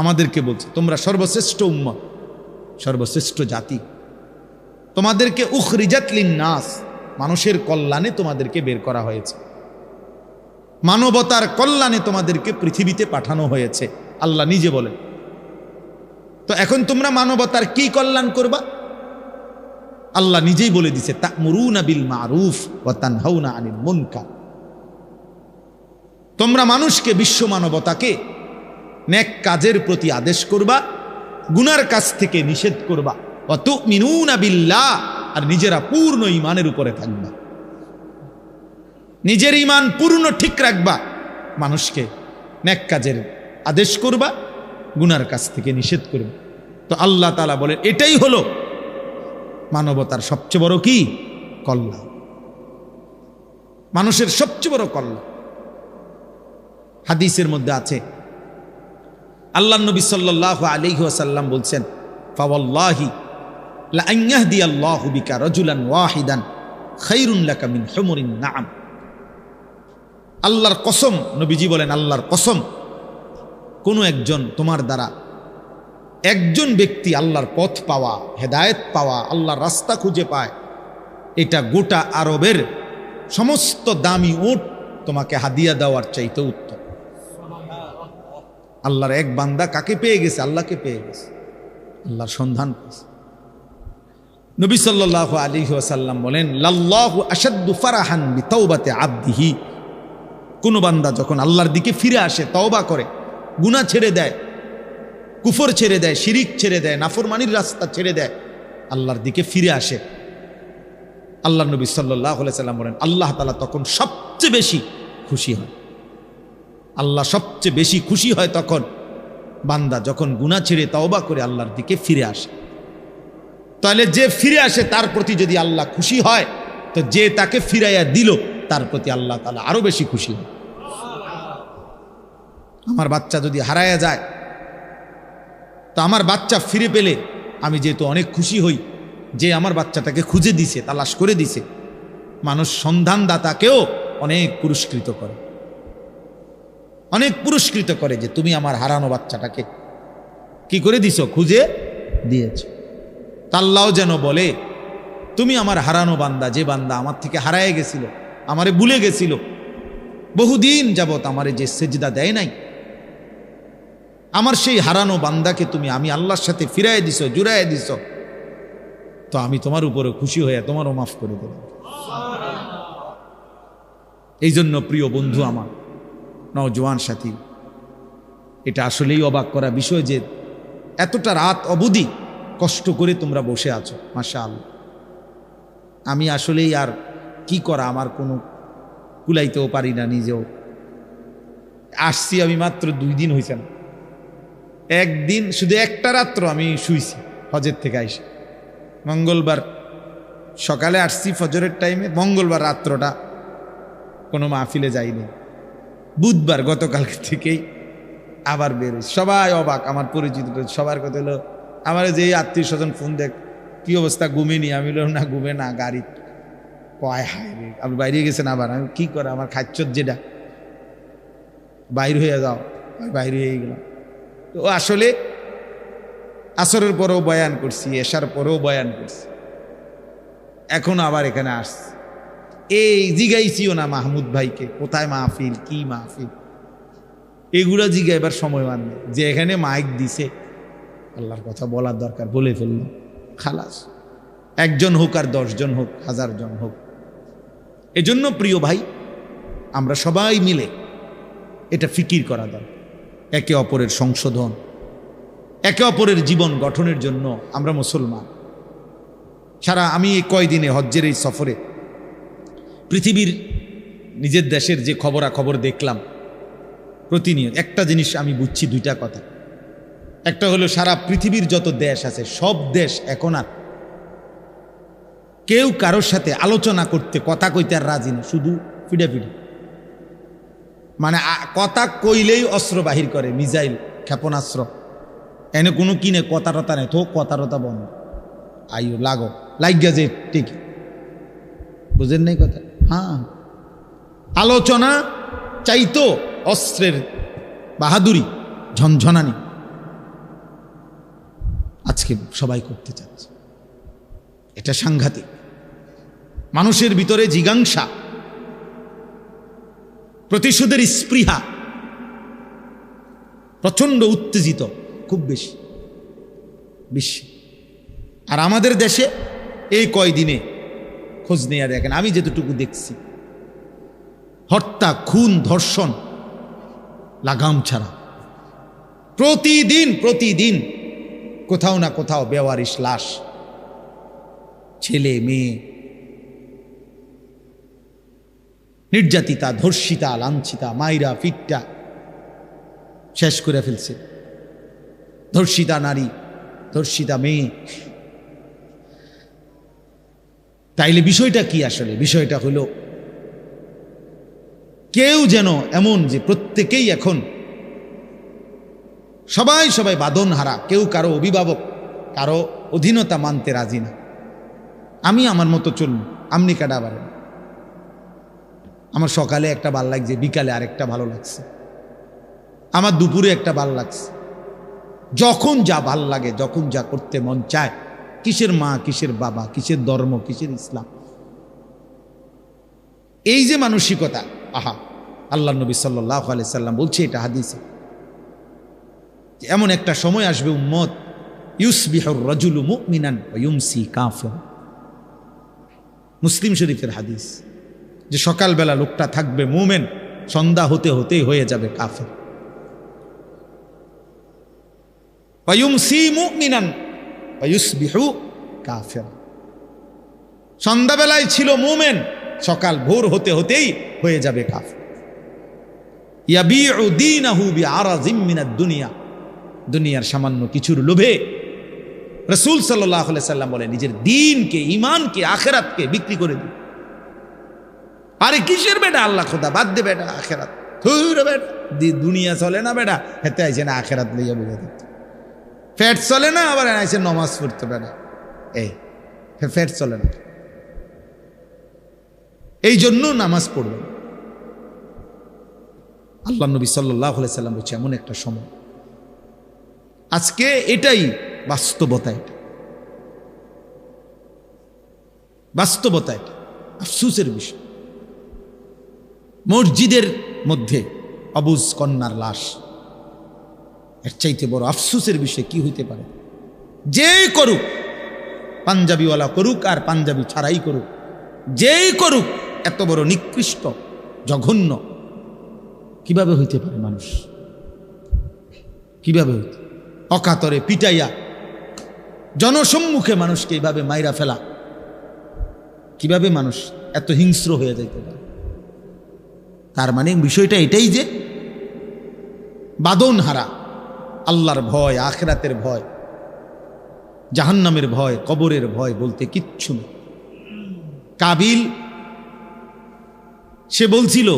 Speaker 1: আমাদেরকে বলছে তোমরা সর্বশ্রেষ্ঠ উম্মত, সর্বশ্রেষ্ঠ জাতি। তোমাদেরকে উখরিজাত লিন-নাস, মানুষের কল্যাণে তোমাদেরকে বের করা হয়েছে, মানবতার কল্যাণে তোমাদেরকে পৃথিবীতে পাঠানো হয়েছে, আল্লাহ নিজে বলেন। তো এখন তোমরা মানবতার কি কল্যাণ করবা? আল্লাহ নিজেই বলে দিছে, তা'মুরুনা বিল মা'রুফ ওয়া তানহাউনা আনিল মুনকার। তোমরা মানুষকে, বিশ্ব মানবতাকে নেক কাজের প্রতি আদেশ করবা, গুনার কাজ থেকে নিষেধ করবা। ওয়া তু'মিনুনা বিল্লাহ, আর নিজেরা পূর্ণ ঈমানের উপরে থাকবা, নিজের ঈমান পূর্ণ ঠিক রাখবা, মানুষকে নেক কাজের আদেশ করবা, গুনার কাজ থেকে নিষেধ করবা। তো আল্লাহ তাআলা বলেন এটাই হলো মানবতার সবচেয়ে বড় কি কল্যাণ, মানুষের সবচেয়ে বড় কল্যাণ। হাদিসের মধ্যে আছে, আল্লাহর নবী সাল্লাল্লাহু আলাইহি ওয়াসাল্লাম বলছেন, ফাওয়াল্লাহি লা আন ইয়াহদিয়াল্লাহু বিকা রাজুলান ওয়াহিদান খায়রুন লাকা মিন হুমুরিন নাআম। আল্লাহর কসম, নবীজি বলেন আল্লাহর কসম, কোনো একজন তোমার দ্বারা একজন ব্যক্তি আল্লাহর পথ পাওয়া, হেদায়েত পাওয়া, আল্লাহর রাস্তা খুঁজে পায়, এটা গোটা আরবের সমস্ত দামি উট তোমাকে হাদিয়া দেওয়ার চাইতে উত্তম। আল্লাহর এক বান্দা কাকে পেয়ে গেছে? আল্লাহকে পেয়ে গেছে, আল্লাহর সন্ধান পেয়েছে। নবী সাল্লাল্লাহু আলাইহি ওয়াসাল্লাম বলেন, লাল্লাহু আশাদ্দু ফারাহান বিতাওবাতি আবদিহি। কোন বান্দা যখন আল্লাহর দিকে ফিরে আসে, তওবা করে, গুনাহ ছেড়ে দেয়, কুফর ছেড়ে দেয়, শিরিক ছেড়ে দেয়, নাফরমানির রাস্তা ছেড়ে দেয়, আল্লাহর দিকে ফিরে আসে, আল্লাহ নবী সাল্লাল্লাহু আলাইহি ওয়াসাল্লাম বলেন আল্লাহ তাআলা তখন সবচেয়ে বেশি খুশি হয়। আল্লাহ সবচেয়ে বেশি খুশি হয় তখন বান্দা যখন গুনাহ ছেড়ে তওবা করে আল্লাহর দিকে ফিরে আসে। তাহলে যে ফিরে আসে তার প্রতি যদি আল্লাহ খুশি হয়, তো যে তাকে ফিরাইয়া দিল তার প্রতি আল্লাহ তাআলা আরো বেশি খুশি হয়। আমার বাচ্চা যদি হারায়া যায়, তো আমার বাচ্চা ফিরে পেলে আমি যেহেতু অনেক খুশি হই, যে আমার বাচ্চাটাকে খুঁজে দিছে, তালাশ করে দিছে। মানুষ সন্ধানদাতাকেও অনেক পুরস্কৃত করে, অনেক পুরস্কৃত করে, যে তুমি আমার হারানো বাচ্চাটাকে কি করে দিছো? খুঁজে দিয়েছ। আল্লাহও যেন বলে, তুমি আমার হারানো বান্দা, যে বান্দা আমার থেকে হারায় গেছিল, আমারে ভুলে গেছিল, বহুদিন যাবত আমারে যে সেজদা দেয় নাই, আমার সেই হারানো বান্দাকে তুমি আমি আল্লাহর সাথে ফিরাই দিছো, জুড়াই দিছো, তো আমি তোমার উপরে খুশি হয়ে তোমারও মাফ করে দেব। এই জন্য প্রিয় বন্ধু আমার, নওজোয়ান সাথী, এটা আসলেই অবাক করা বিষয় যে এতটা রাত অবধি কষ্ট করে তোমরা বসে আছো। মাশাআল্লাহ, আমি আসলেই আর কি করা, আমার কোনো কুলাইতেও পারি না নিজেও। আসছি আমি মাত্র 2 দিন হয়েছে না, একদিন শুধু একটা রাত্র আমি শুইছি হজের থেকে আইসি। মঙ্গলবার সকালে আসছি ফজরের টাইমে, মঙ্গলবার রাত্রটা কোনো মাহফিলে যাইনি, বুধবার গতকালকে থেকেই আবার বেরোই। সবাই অবাক, আমার পরিচিত সবার কথা হলো, আমার যে আত্মীয় স্বজন ফোন দেখ, কি অবস্থা, ঘুমিনি? আমি বললাম না, ঘুমে না, গাড়ি কয় হায় রে, আপনি বাইরে গেছেন আবার। আমি কি করে, আমার খাচ্চর যেটা, বাইর হয়ে যাও, বাইর হয়ে গেলাম। তো আসলে আসরের পরেও বয়ান করছি, এশার পরেও বয়ান করছি, এখন আবার এখানে আসছি। এই জিগাইছিও না মাহমুদ ভাইকে, কোথায় মাহফিল, কি মাহফিল, এগুলো জিগাইবার সময় মান নেই। যে এখানে মাইক দিছে, আল্লাহর কথা বলার দরকার, বলে ফেললাম, খালাস। 1 জন হোক আর 10 জন হোক, 1000 জন হোক। এজন্য প্রিয় ভাই, আমরা সবাই মিলে এটা ফিকির করা দরকার, একে অপরের সংশোধন, একে অপরের জীবন গঠনের জন্য। আমরা মুসলমান, সারা আমি এই কয়দিনে হজ্জের এই সফরে পৃথিবীর নিজের দেশের যে খবরাখবর দেখলাম, প্রতিনিয়ত একটা জিনিস আমি বুঝছি, 2টা কথা। একটা হলো সারা পৃথিবীর যত দেশ আছে সব দেশ এখন আর কেউ কারোর সাথে আলোচনা করতে কথা কইতে আর রাজি না, শুধু ফিডাফিডি। মানে কথা কইলেই অস্ত্র বাহির করে, মিসাইল, ক্ষেপণাস্ত্র। এনে কোনো কিনে কথা টতা নেই, তো কথা টতা বন্ধ। আইও লাগো লাগিয়া যে ঠিক, বুঝেন নাই কথা? হ্যাঁ, আলোচনা চাইতো অস্ত্রের বাহাদুরি, ঝনঝনানি আজকে সবাই করতে চাচ্ছে। এটা সাংঘাতিক। মানুষের ভিতরে জিজ্ঞাসা, প্রতিশোধের স্পৃহা প্রচন্ড উত্তেজিত, খুব বেশি বেশি। আর আমাদের দেশে এই কয়দিনে খোঁজ নেয়া দেখেন, আমি যেতটুকু দেখছি, হত্যা, খুন, ধর্ষণ লাগাম ছাড়া প্রতিদিন প্রতিদিন কোথাও না কোথাও বেওয়ারিশ লাশ, ছেলে মেয়ে নির্যাতিতা, ধর্ষিতা, লাঞ্ছিতা, মাইরা ফিটটা শেষ করে ফেলছে। ধর্ষিতা নারী, ধর্ষিতা মেয়ে। তাইলে বিষয়টা কি আসলে? বিষয়টা হলো কেউ যেন এমন যে প্রত্যেকেই এখন সবাই সবাই বাঁধন হারা, কেউ কারো অভিভাবক, কারো অধীনতা মানতে রাজি না। আমি আমার মতো চলুন, আমনি কাটা পারেন। আমার সকালে একটা ভাল লাগছে, বিকালে আরেকটা ভালো লাগছে, আমার দুপুরে একটা ভাল লাগছে। যখন যা ভাল লাগে, যখন যা করতে মন চায়, কিসের মা, কিসের বাবা, কিসের ধর্ম, কিসের ইসলাম। এই যে মানসিকতা, আহা, আল্লাহ নবী সাল্লাল্লাহু আলাইহি সাল্লাম বলছে এটা হাদিসে, এমন একটা সময় আসবে উম্মত, ইউসবিহুর রাজুলু মুমিনান ওয়া ইউমসি কাফির। মুসলিম শরীফের হাদিস, যে সকালবেলা লোকটা থাকবে মুমিন, সন্ধ্যা হতে হতেই হয়ে যাবে কাফের। ওয়া ইউমসি মুমিনান ওয়া ইউসবিহু কাফির। সন্ধ্যাবেলায় ছিল মুমিন, সকাল ভোর হতে হতেই হয়ে যাবে কাফের। ইয়াবিউ দীনাহু বিআরাযিম মিনাদ দুনিয়া। দুনিয়ার সামান্য কিছুর লোভে রাসূল সাল্লাল্লাহু আলাইহি সাল্লাম বলে নিজের দ্বীনকে, ঈমানকে, আখিরাতকে বিক্রি করে দিন। আরে কিসের বেটা আল্লাহ খোদা, বাদ দে বেটা আখিরাত, থুর বেটা, দুনিয়া চলে না বেটা, হেতে আইছে না আখিরাত লইয়া বুঝা দিত। ফ্যাট চলে না, আবার আইছে নামাজ পড়তে বেটা, এই ফ্যাট চলে না, এই জন্য নামাজ পড়বে। আল্লাহ নবী সাল্লাল্লাহু আলাইহি সাল্লাম বলছে এমন একটা সময় আজকে, এটাই বাস্তবতা, এটা বাস্তবতা, এটা আফসোসের বিষয়। মসজিদের মধ্যে অবুজ কন্যার লাশ, এর চাইতে বড় আফসোসের বিষয় কি হইতে পারে? যে করুক, পাঞ্জাবিওয়ালা করুক আর পাঞ্জাবি ছাড়াই করুক, যেই করুক, এত বড় নিকৃষ্ট, জঘন্য কিভাবে হইতে পারে? মানুষ কিভাবে হইতে, অকাতরে পিটাইয়া জনসম্মুখে মানুষকে এইভাবে মাইরা ফেলা, কিভাবে মানুষ এত হিংস্র হয়ে যাইতে পারে? তার মানে বিষয়টা এটাই যে বাঁধন হারা, আল্লাহর ভয়, আখিরাতের ভয়, জাহান্নামের ভয়, কবরের ভয় বলতে কিচ্ছু নেই। কাবিল সে বলছিল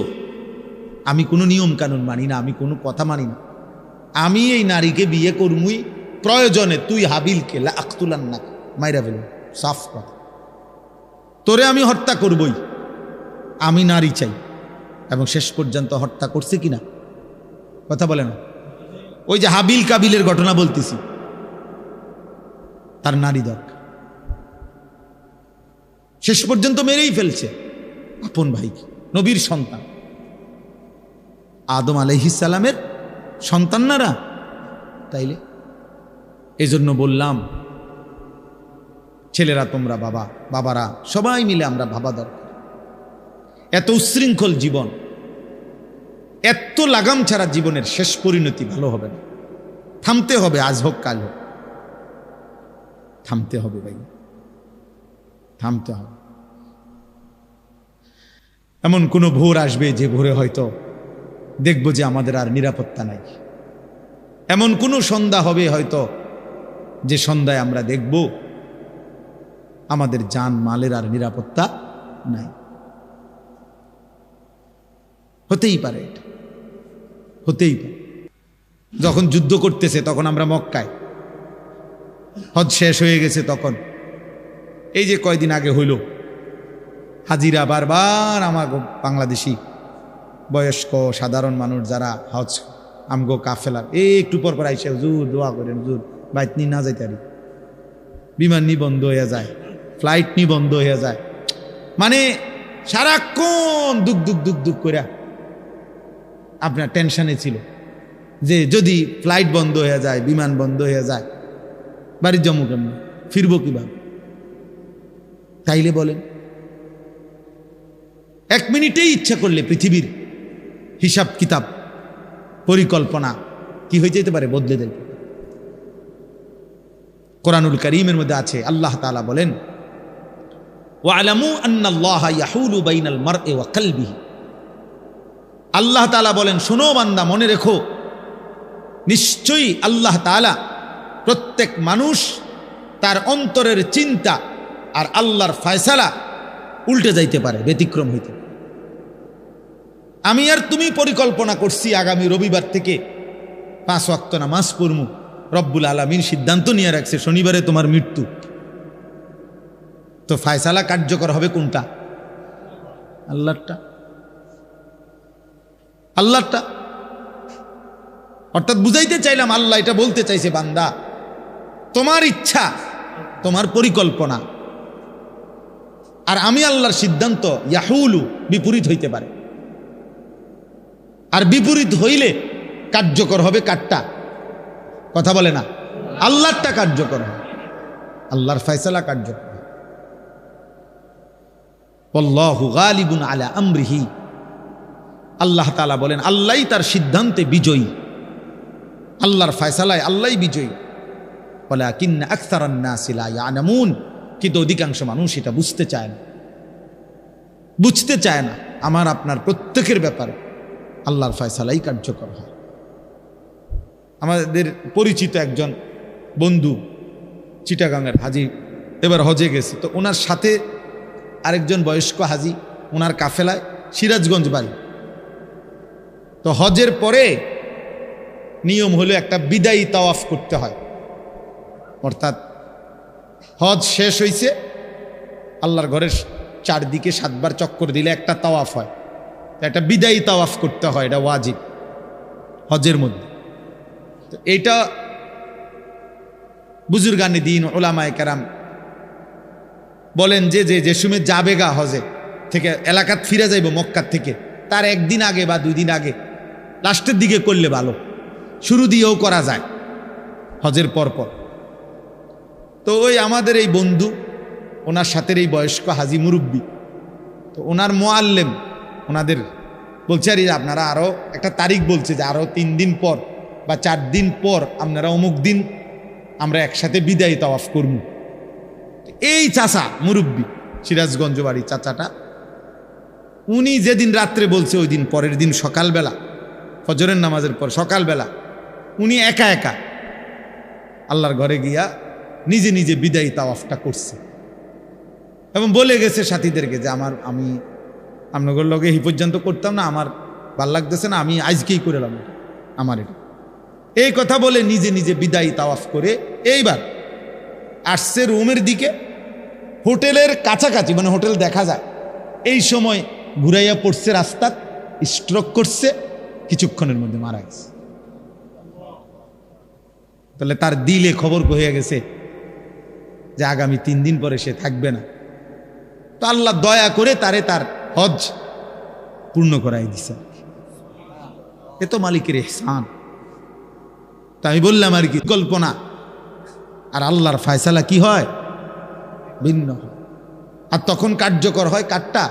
Speaker 1: আমি কোনো নিয়ম কানুন মানি না, আমি কোনো কথা মানি না, আমি এই নারীকে বিয়ে করমুই, প্রয়োজনে তুই হাবিলকে লাকতুলান না, মাইরা ফেল, সাফ কথা, তোরে আমি হত্যা করবই, আমি নারী চাই। এবং শেষ পর্যন্ত হত্যা করছে কিনা কথা বলে না? ওই যে হাবিল কাবিলের ঘটনা বলতেছি, তার নারী দরকার, শেষ পর্যন্ত মেরেই ফেলছে আপন ভাইকে, নবীর সন্তান, আদম আলাইহিস সালামের সন্তানরা। তাইলে এজন্য বললাম, ছেলেরা তোমরা, বাবারা সবাই মিলে আমরা ভাবা দরকার। এত উচ্ছৃঙ্খল জীবন, এত লাগাম ছাড়া জীবনের শেষ পরিণতি ভালো হবে না। থামতে হবে, আজ হোক কাল হোক, থামতে হবে ভাই, থামতে হবে। এমন কোনো ভোর আসবে যে ভোরে হয়তো দেখব যে আমাদের আর নিরাপত্তা নাই। এমন কোনো সন্ধ্যা হবে হয়তো যে সন্ধ্যায় আমরা দেখব আমাদের জান মালের আর নিরাপত্তা নাই। হতেই পারে, এটা হতেই পারে। যখন যুদ্ধ করতেছে তখন আমরা মক্কায়, হজ শেষ হয়ে গেছে তখন, এই যে কয়দিন আগে হইল, হাজিরা বারবার আমার বাংলাদেশি বয়স্ক সাধারণ মানুষ যারা হজ আমগো কাফেলার একটু পর পর আইসে হুজুর দোয়া করেন, হুজুর বাইত নি না যাইতে পারি, বিমান নি বন্ধ হয়ে যায়, ফ্লাইট নি বন্ধ হয়ে যায়, মানে সারাক্ষণ দুঃখ দুঃখ দুঃখ দুঃখ করে আপনার টেনশনে ছিল যে যদি ফ্লাইট বন্ধ হয়ে যায়, বিমান বন্ধ হয়ে যায়, বাড়ির জম্মু কেমন ফিরবো কিভাবে? তাইলে বলেন, এক মিনিটেই ইচ্ছা করলে পৃথিবীর হিসাব কিতাব পরিকল্পনা কি হয়ে যেতে পারে, বদলে দেবে। কোরআনুল কারীমের মধ্যে আছে, আল্লাহ তাআলা বলেন, ওয়ালামু আন্নাল্লাহা ইয়াহুলু বাইনাল মারই ওয়া কলবিহি। আল্লাহ তাআলা বলেন, শোনো বান্দা, মনে রেখো, নিশ্চয়ই আল্লাহ তাআলা প্রত্যেক মানুষ তার অন্তরের চিন্তা আর আল্লাহর ফয়সালা উল্টে যাইতে পারে, ব্যতিক্রম হইতে পারে। আমি আর তুমি পরিকল্পনা করছি আগামী রবিবার থেকে 5 ওয়াক্ত নামাজ পড়মু, রব্বুল আলামিন সিদ্ধান্ত নিয়ে রাখছে শনিবারে তোমার মৃত্যু, তো ফয়সালা কার্যকর হবে কোনটা? আল্লাহরটা, আল্লাহরটা। অর্থাৎ বুঝাইতে চাইলাম, আল্লাহ এটা বলতে চাইছে, বান্দা তোমার ইচ্ছা, তোমার পরিকল্পনা আর আমি আল্লাহর সিদ্ধান্ত ইয়াহুলু বিপরীত হইতে পারে, আর বিপরীত হইলে কার্যকর হবে কারটা? কথা বলে না, আল্লাহরটা কার্যকর হবে, আল্লাহর ফয়সালা কার্যকর হবে। আল্লাহু গালিবুন আলা আমরিহি, আল্লাহ তাআলা বলেন আল্লাহই তার সিদ্ধান্তে বিজয়ী, আল্লাহর ফয়সালায় আল্লাহই বিজয়ী। ওয়ালাকিন্না আকসারান নাসি লা ইয়ালামুন, কিন্তু অধিকাংশ মানুষ এটা বুঝতে চায় না, বুঝতে চায় না। আমার আপনার প্রত্যেকের ব্যাপারে আল্লাহর ফয়সালাই কার্যকর হয়। আমাদের পরিচিত একজন বন্ধু চিটাগাংয়ের হাজি এবার হজে গেছে, তো ওনার সাথে আরেকজন বয়স্ক হাজি, ওনার কাফেলায় সিরাজগঞ্জ বাড়ি। তো হজের পরে নিয়ম হলো একটা বিদায়ী তাওয়াফ করতে হয়, অর্থাৎ হজ শেষ হয়েছে, আল্লাহর ঘরের চারদিকে 7 বার চক্কর দিলে একটা তাওয়াফ হয়, একটা বিদায়ী তাওয়াফ করতে হয়, এটা ওয়াজিব হজের মধ্যে। তো এইটা বুজুর্গানে দিন ওলামায়ে কেরাম বলেন যে সময় যাবে গা হজে থেকে এলাকাত ফিরে যাইব মক্কার থেকে, তার একদিন আগে বা 2 দিন আগে লাস্টের দিকে করলে ভালো, শুরু দিয়েও করা যায় হজের পরপর। তো ওই আমাদের এই বন্ধু, ওনার সাথে এই বয়স্ক হাজি মুরব্বী, তো ওনার মোয়াল্লেম ওনাদের বলছে, আর আপনারা আরও একটা তারিখ বলছে যে আরও 3 দিন পর বা 4 দিন পর আপনারা অমুক দিন আমরা একসাথে বিদায়ী তাওয়াফ করব। এই চাচা মুরব্বী, সিরাজগঞ্জ বাড়ি চাচাটা, উনি যেদিন রাত্রে বলছে ওই দিন পরের দিন সকালবেলা ফজরের নামাজের পর সকালবেলা উনি একা একা আল্লাহর ঘরে গিয়া নিজে নিজে বিদায়ী তাওয়াফটা করছে এবং বলে গেছে সাথীদেরকে যে আমি আপনাদের লগে এই পর্যন্ত করতাম না, আমার ভাল লাগতেছে না, আমি আজকেই করলাম আমার এটা। এই কথা বলে নিজে নিজে বিদায়ী তাওয়াফ করে এইবার আসছে রুমের দিকে, হোটেলের কাছাকাছি, মানে হোটেল দেখা যায়, এই সময় ঘুরাইয়া পড়ছে রাস্তা, স্ট্রোক করছে, কিছুক্ষণের মধ্যে মারা গেছে। তাহলে তার দিলে খবর হয়ে গেছে যে আগামী 3 দিন পরে সে থাকবে না। তো আল্লাহ দয়া করে তার হজ পূর্ণ করাই দিছে। এ তো মালিকের ইহসান। তা আমি বললাম আর কি, কল্পনা আর আল্লাহর ফয়সালা কি হয়, ভিন্ন হয়, আর তখন কার্যকর হয় কারটা?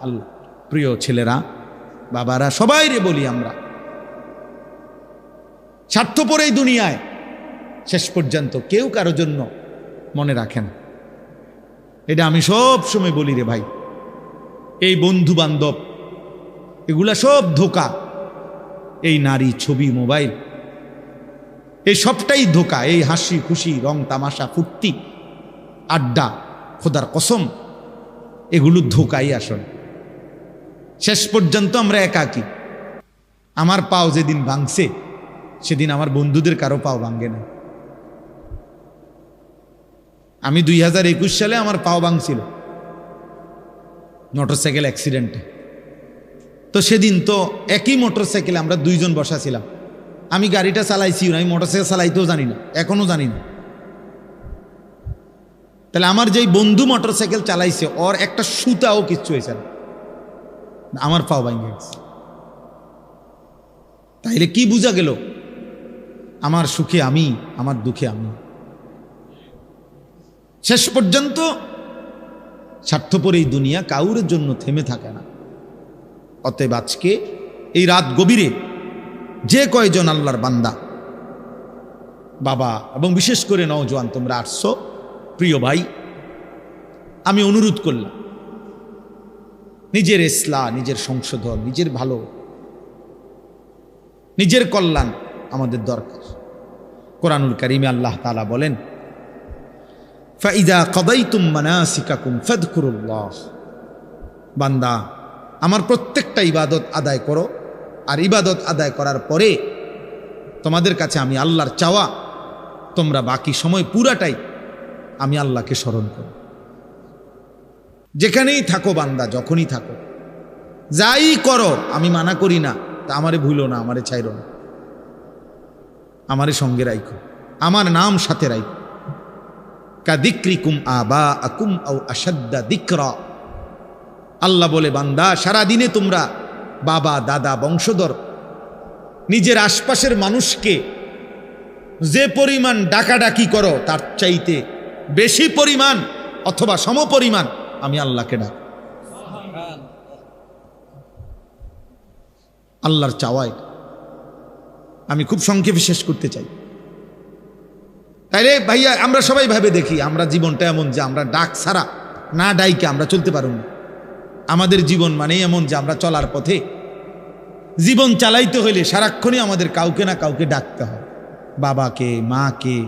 Speaker 1: আল্লাহ। প্রিয় ছেলেরা, বাবারা, সবাই রে বলি, আমরা স্বার্থপর এই দুনিয়ায় শেষ পর্যন্ত কেউ কারো জন্য মনে রাখে না। এটা আমি সব সময় বলি রে ভাই, এই বন্ধু বান্ধব এগুলা সব ধোঁকা। এই নারী, ছবি, মোবাইল এই সবটাই ধোঁকা। এই হাসি খুশি রং তামাশা ফুর্তি আড্ডা, খোদার কসম এগুলো ধোঁকাই আসল। শেষ পর্যন্ত আমরা একাকী। আমার পাও যেদিন ভাঙছে সেদিন আমার বন্ধুদের কারো পাও ভাঙে না। আমি 2021 সালে আমার পাও ভাঙছিল মোটরসাইকেল অ্যাক্সিডেন্টে। তো সেদিন তো একই মোটরসাইকেলে আমরা দুইজন বসা ছিলাম। আমি গাড়িটা চালাইছি না, আমি মোটরসাইকেল চালাইতেও জানি না, এখনো জানি না। তাহলে আমার যেই বন্ধু মোটরসাইকেল চালাইছে ওর একটা সুতাও কিচ্ছু হয়েছে না, আমার পাও ভাঙে গেছে। তাইলে কি বোঝা গেল? আমার সুখে আমি, আমার দুঃখে আমি। শেষ পর্যন্ত স্বার্থপর এই দুনিয়া কাউরের জন্য থেমে থাকে না। অতএব আজকে এই রাত গভীরে যে কয়জন আল্লাহর বান্দা বাবা এবং বিশেষ করে নওজোয়ান তোমরা আসছো, প্রিয় ভাই, আমি অনুরোধ করলাম নিজের ইসলাহ, নিজের সংশোধন, নিজের ভালো, নিজের কল্যাণ আমাদের দরকার। কোরআনুল কারীমে আল্লাহ তাআলা বলেন, ফাইদা কাদাইতুম মানাসিকাকুম ফাযকুরুল্লাহ, বান্দা আমার প্রত্যেকটা ইবাদত আদায় করো, আর ইবাদত আদায় করার পরে তোমাদের কাছে আমি আল্লাহর চাওয়া তোমরা বাকি সময় পুরাটাই আমি আল্লাহকে স্মরণ করো। যেখানেই থাকো বান্দা, যখনই থাকো, যাই করো, আমি মানা করি না, তা আমারে ভুলো না, আমারে ছাইরো না, আমারে সঙ্গে রাখো, আমার নাম সাথে রাখো। কাযিক্রিকুম আবাআকুম আও আশাদ্দা যিকরা, আল্লাহ বলে বান্দা সারাদিনে তোমরা বাবা দাদা বংশধর নিজের আশপাশের মানুষকে যে পরিমাণ ডাকাডাকি করো তার চাইতে বেশি পরিমাণ অথবা সমপরিমাণ আমি আল্লাহকে ডাক। আল্লাহর চাওয়ায় আমি খুব সংক্ষেপে শেষ করতে চাই। তাইলে ভাইয়া আমরা সবাই ভাবে দেখি, আমরা জীবনটা এমন যে আমরা ডাক ছাড়া না ডাইকে আমরা চলতে পারব না। আমাদের জীবন মানে এমন যে আমরা চলার পথে জীবন চালাইতে হইলে সারাক্ষণই আমাদের কাউকে না কাউকে ডাকতে হয়। বাবাকে, মাকে,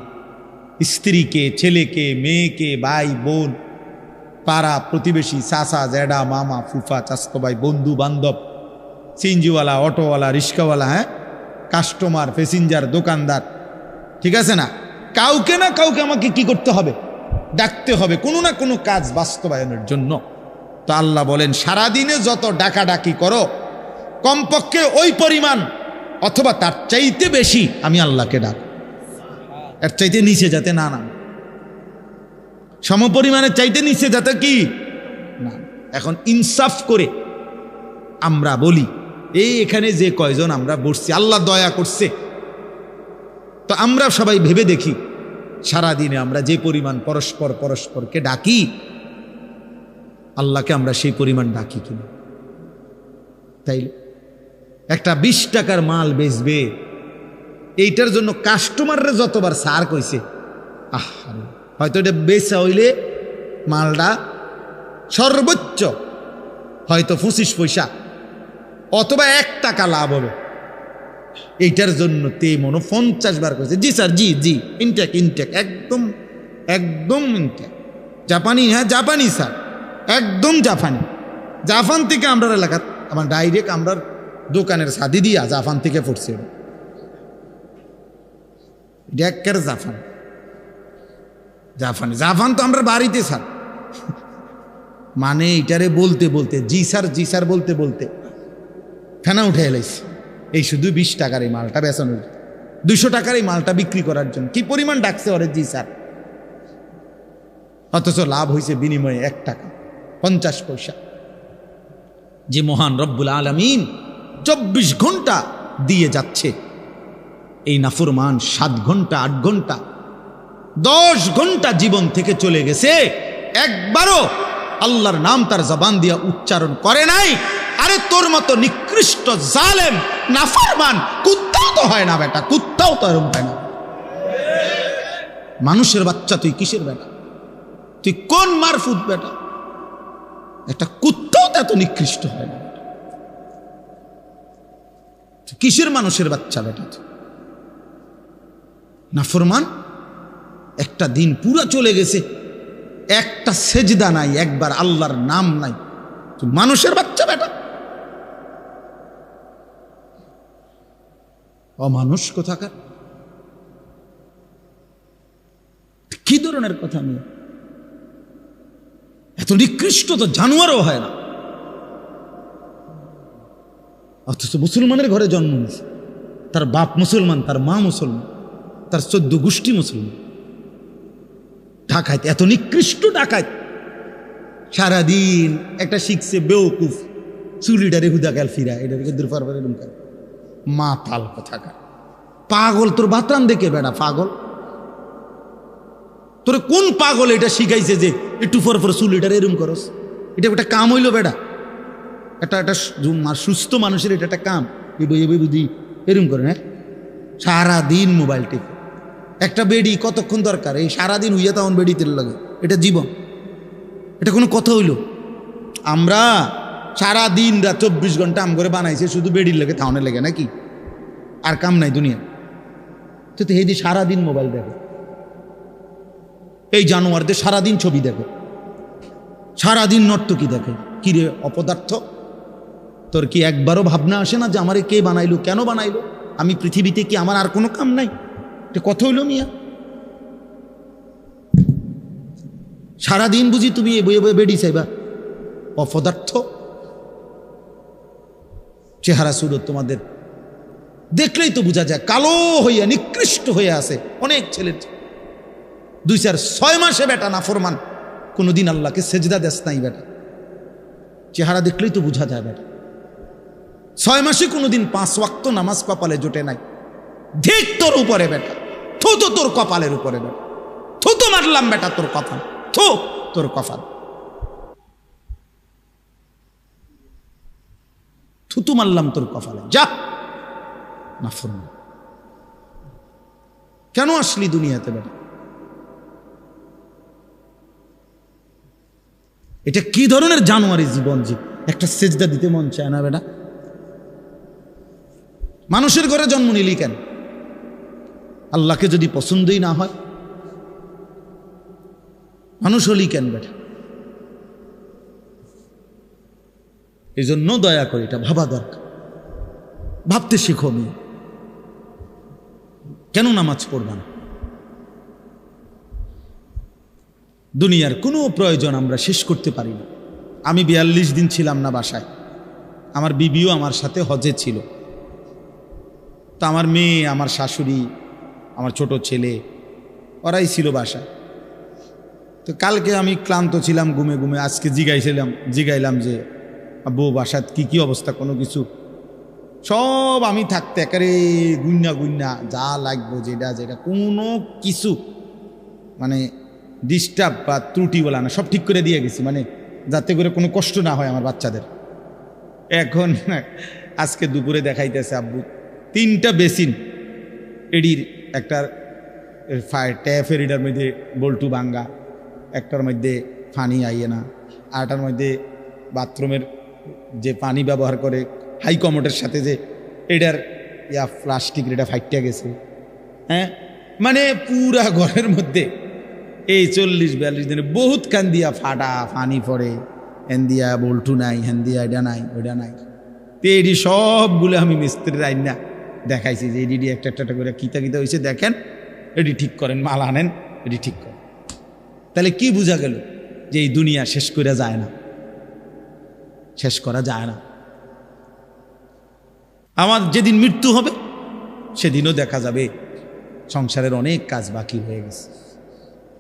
Speaker 1: স্ত্রীকে, ছেলেকে, মেয়েকে, ভাই বোন, পাড়া প্রতিবেশী, চাচা জ্যাডা, মামা ফুফা চাচতো ভাই, বন্ধু বান্ধব, সিএনজিওয়ালা, অটোওয়ালা, রিক্সাওয়ালা, কাস্টমার, প্যাসেঞ্জার, দোকানদার, ঠিক আছে না? কাউকে না কাউকে আমাকে কি করতে হবে? ডাকতে হবে কোনো না কোনো কাজ বাস্তবায়নের জন্য। তো আল্লাহ বলেন সারাদিনে যত ডাকাডাকি করো কমপক্ষে ওই পরিমাণ অথবা তার চাইতে বেশি আমি আল্লাহকে ডাক। এর চাইতে নিচে যাতে না নাম, সমপরিমাণের চাইতে নিচে যাতে কি না। এখন ইনসাফ করে আমরা বলি, এই এখানে যে কয়জন আমরা বসছি আল্লাহ দয়া করছে, তো আমরা সবাই ভেবে দেখি সারাদিনে আমরা যে পরিমাণ পরস্পরকে ডাকি আল্লাহকে আমরা সেই পরিমাণ ডাকি কিনা? তাই একটা 20 টাকার মাল বেচবে, এইটার জন্য কাস্টমাররা যতবার সার কইছে, হয়তো এটা বেচা হইলে মালটা সর্বোচ্চ হয়তো 25 পয়সা অথবা 1 টাকা লাভ হবে। এইটার জন্য তে মনে 50 বার কইছে, জি স্যার, জি জি, ইনটেক একদম একদম ইনটেক, জাপানি, জাপানি স্যার, একদম জাপান থেকে আমরা এলাকা আমার ডাইরেক্ট আমরা দোকানের সাদি দিয়া জাপান থেকে পড়ছে। ডেকের জাপান তো আমরা বাড়িতে স্যার, মানে এটারে বলতে বলতে জি স্যার বলতে ফেনা উঠে এলাইছে। এই শুধু 20 টাকার এই মালটা বেচানোর, 200 টাকার এই মালটা বিক্রি করার জন্য কি পরিমাণ ডাকছে ওরে জি স্যার, অথচ লাভ হয়েছে বিনিময়ে 1 টাকা 50 পয়সা। যে মহান রব্বুল আলামিন 24 ঘন্টা দিয়ে যাচ্ছে, এই নাফরমান 7 ঘন্টা 8 ঘন্টা 10 ঘন্টা জীবন থেকে চলে গেছে, একবারও আল্লাহর নাম তার জবান দিয়া উচ্চারণ করে নাই। আরে তোর মতো নিকৃষ্ট জালেম নাফরমান কুত্তাও তো হয় না বেটা, কুত্তাও তো এরকম হয় না। মানুষের বাচ্চা তুই কিসের বেটা? তুই কোন মারফুত বেটা? একটা কুত্তাও তো এত নিকৃষ্ট হয় না। কিসের মানুষের বাচ্চা বেটা? নাফরমান একটা দিন পুরো চলে গেছে, একটা সেজদা নাই, একবার আল্লাহর নাম নাই। মানুষের বাচ্চা বেটা, অমানুষ কোথাকার। কি ধরনের কথা নিয়ে এত নিকৃষ্ট তো জানোয়ারও হয় না, অথচ মুসলমানের ঘরে জন্ম নিয়েছে। তার বাপ মুসলমান, তার মা মুসলমান, তার 14 গোষ্ঠী মুসলমান। ডাকাত, এত নিকৃষ্ট ডাকাত। সারাদিন একটা শিখছে বেওকুফ, চুলিটারে হুদা কাল ফিরা, এটাকে দূর পারবে ডুমকা মা তাল কোথাকার। পাগল তোর বাতরান দেখে বেড়া, পাগল তোর কোন পাগল এটা শিখাইছে যে একটু পর পর চুলিটারে এরম করস? এটা একটা কাম হইল বেড়া? একটা সুস্থ মানুষের এটা একটা কাম? বুদ্ধি এরম করে না, সারাদিন মোবাইল টিপে। একটা বেডি কতক্ষণ দরকার? এই সারাদিন হইয়া তখন বেডি তেল লাগে, এটা জীবন? এটা কোনো কথা হইল? আমরা সারাদিন রাত 24 ঘন্টা আম করে বানাইছে শুধু বেডির লেগে, থাউনের লেগে নাকি? আর কাম নাই দুনিয়া। তো এই যে সারাদিন মোবাইল দেখে, এই জানোয়ারদের সারাদিন ছবি দেখে, সারাদিন নর্তকী দেখে। কিরে অপদার্থ, তোর কি একবারও ভাবনা আসে না যে আমারে কে বানাইলো, কেন বানাইলো? আমি পৃথিবীতে কি আমার আর কোনো কাম নাই? এটা কথা হইল মিয়া? সারাদিন বুঝি তুমি এ বইয়ে বইয়ে বেডি চাইবা? অপদার্থ। চেহারা সুরত তোমাদের দেখলেই তো বোঝা যায় কালো হইয়া নিকৃষ্ট হয়ে আছে অনেক ছেলের। 2-4-6 মাসে বেটা নাফরমান, কোনোদিন আল্লাহকে সেজদা দেস নাই বেটা। চেহারা দেখলেই তো বোঝা যায় বেটা। 6 মাসে কোনোদিন 5 ওয়াক্ত নামাজ কপালে জোটে নাই। ধিক তোর উপরে বেটা, থু তো তোর কপালের উপরে বেটা, থু তো মারলাম বেটা তোর কপাল, থু তোর কপাল, থুতু মারলাম তোর কপালে, যা নাফরমান। কেন আসলি দুনিয়াতে বেটা? এটা কি ধরনের জানোয়ারি জীবন যে একটা সেজদা দিতে মন চায় না বেটা? মানুষের ঘরে জন্ম নিলি কেন? আল্লাহকে যদি পছন্দই না হয় মানুষ হলি কেন বেটা? এই জন্য দয়া করে এটা ভাবা দরকার, ভাবতে শিখো। মেয়ে কেন নামাজ পড়বা না? দুনিয়ার কোনো প্রয়োজন আমরা শেষ করতে পারি না। আমি 42 দিন ছিলাম না বাসায়, আমার বিবিও আমার সাথে হজে ছিল। তো আমার মেয়ে, আমার শাশুড়ি, আমার ছোট ছেলে, ওরাই ছিল বাসায়। তো কালকে আমি ক্লান্ত ছিলাম ঘুমে ঘুমে, আজকে জিগাইলাম যে আব্বু বাসাত কি অবস্থা, কোনো কিছু? সব আমি থাকতে একেবারে গুন্না যা লাগবো যেটা কোনো কিছু মানে ডিস্টার্ব বা ত্রুটি বলা না, সব ঠিক করে দিয়ে গেছি, মানে যাতে করে কোনো কষ্ট না হয় আমার বাচ্চাদের। এখন আজকে দুপুরে দেখাইতেছে আব্বু 3টা বেসিন, এডির একটা ট্যাপের এটার মধ্যে বল্টু ভাঙ্গা, একটার মধ্যে পানি আইয়ে না, আরটার মধ্যে বাথরুমের যে পানি ব্যবহার করে হাই কমোডের সাথে যে এটার প্লাস্টিক এটা ফাইটটা গেছে। হ্যাঁ, মানে পুরা ঘরের মধ্যে এই 40-42 দিনে বহুত কান দিয়া ফাটা পানি পড়ে, হ্যান দিয়া বল্টু নাই, হ্যান দিয়া এটা নাই, ওইটা নাই। তো এডি সবগুলো আমি মিস্ত্রির আইন না দেখাইছি যে এডি একটা করে কিতা হয়েছে দেখেন, এডি ঠিক করেন, মাল আনেন, এডি ঠিক করেন। তাহলে কি বোঝা গেল? যে এই দুনিয়া শেষ করা যায় না, শেষ করা যায় না। আমার যেদিন মৃত্যু হবে সেদিনও দেখা যাবে সংসারের অনেক কাজ বাকি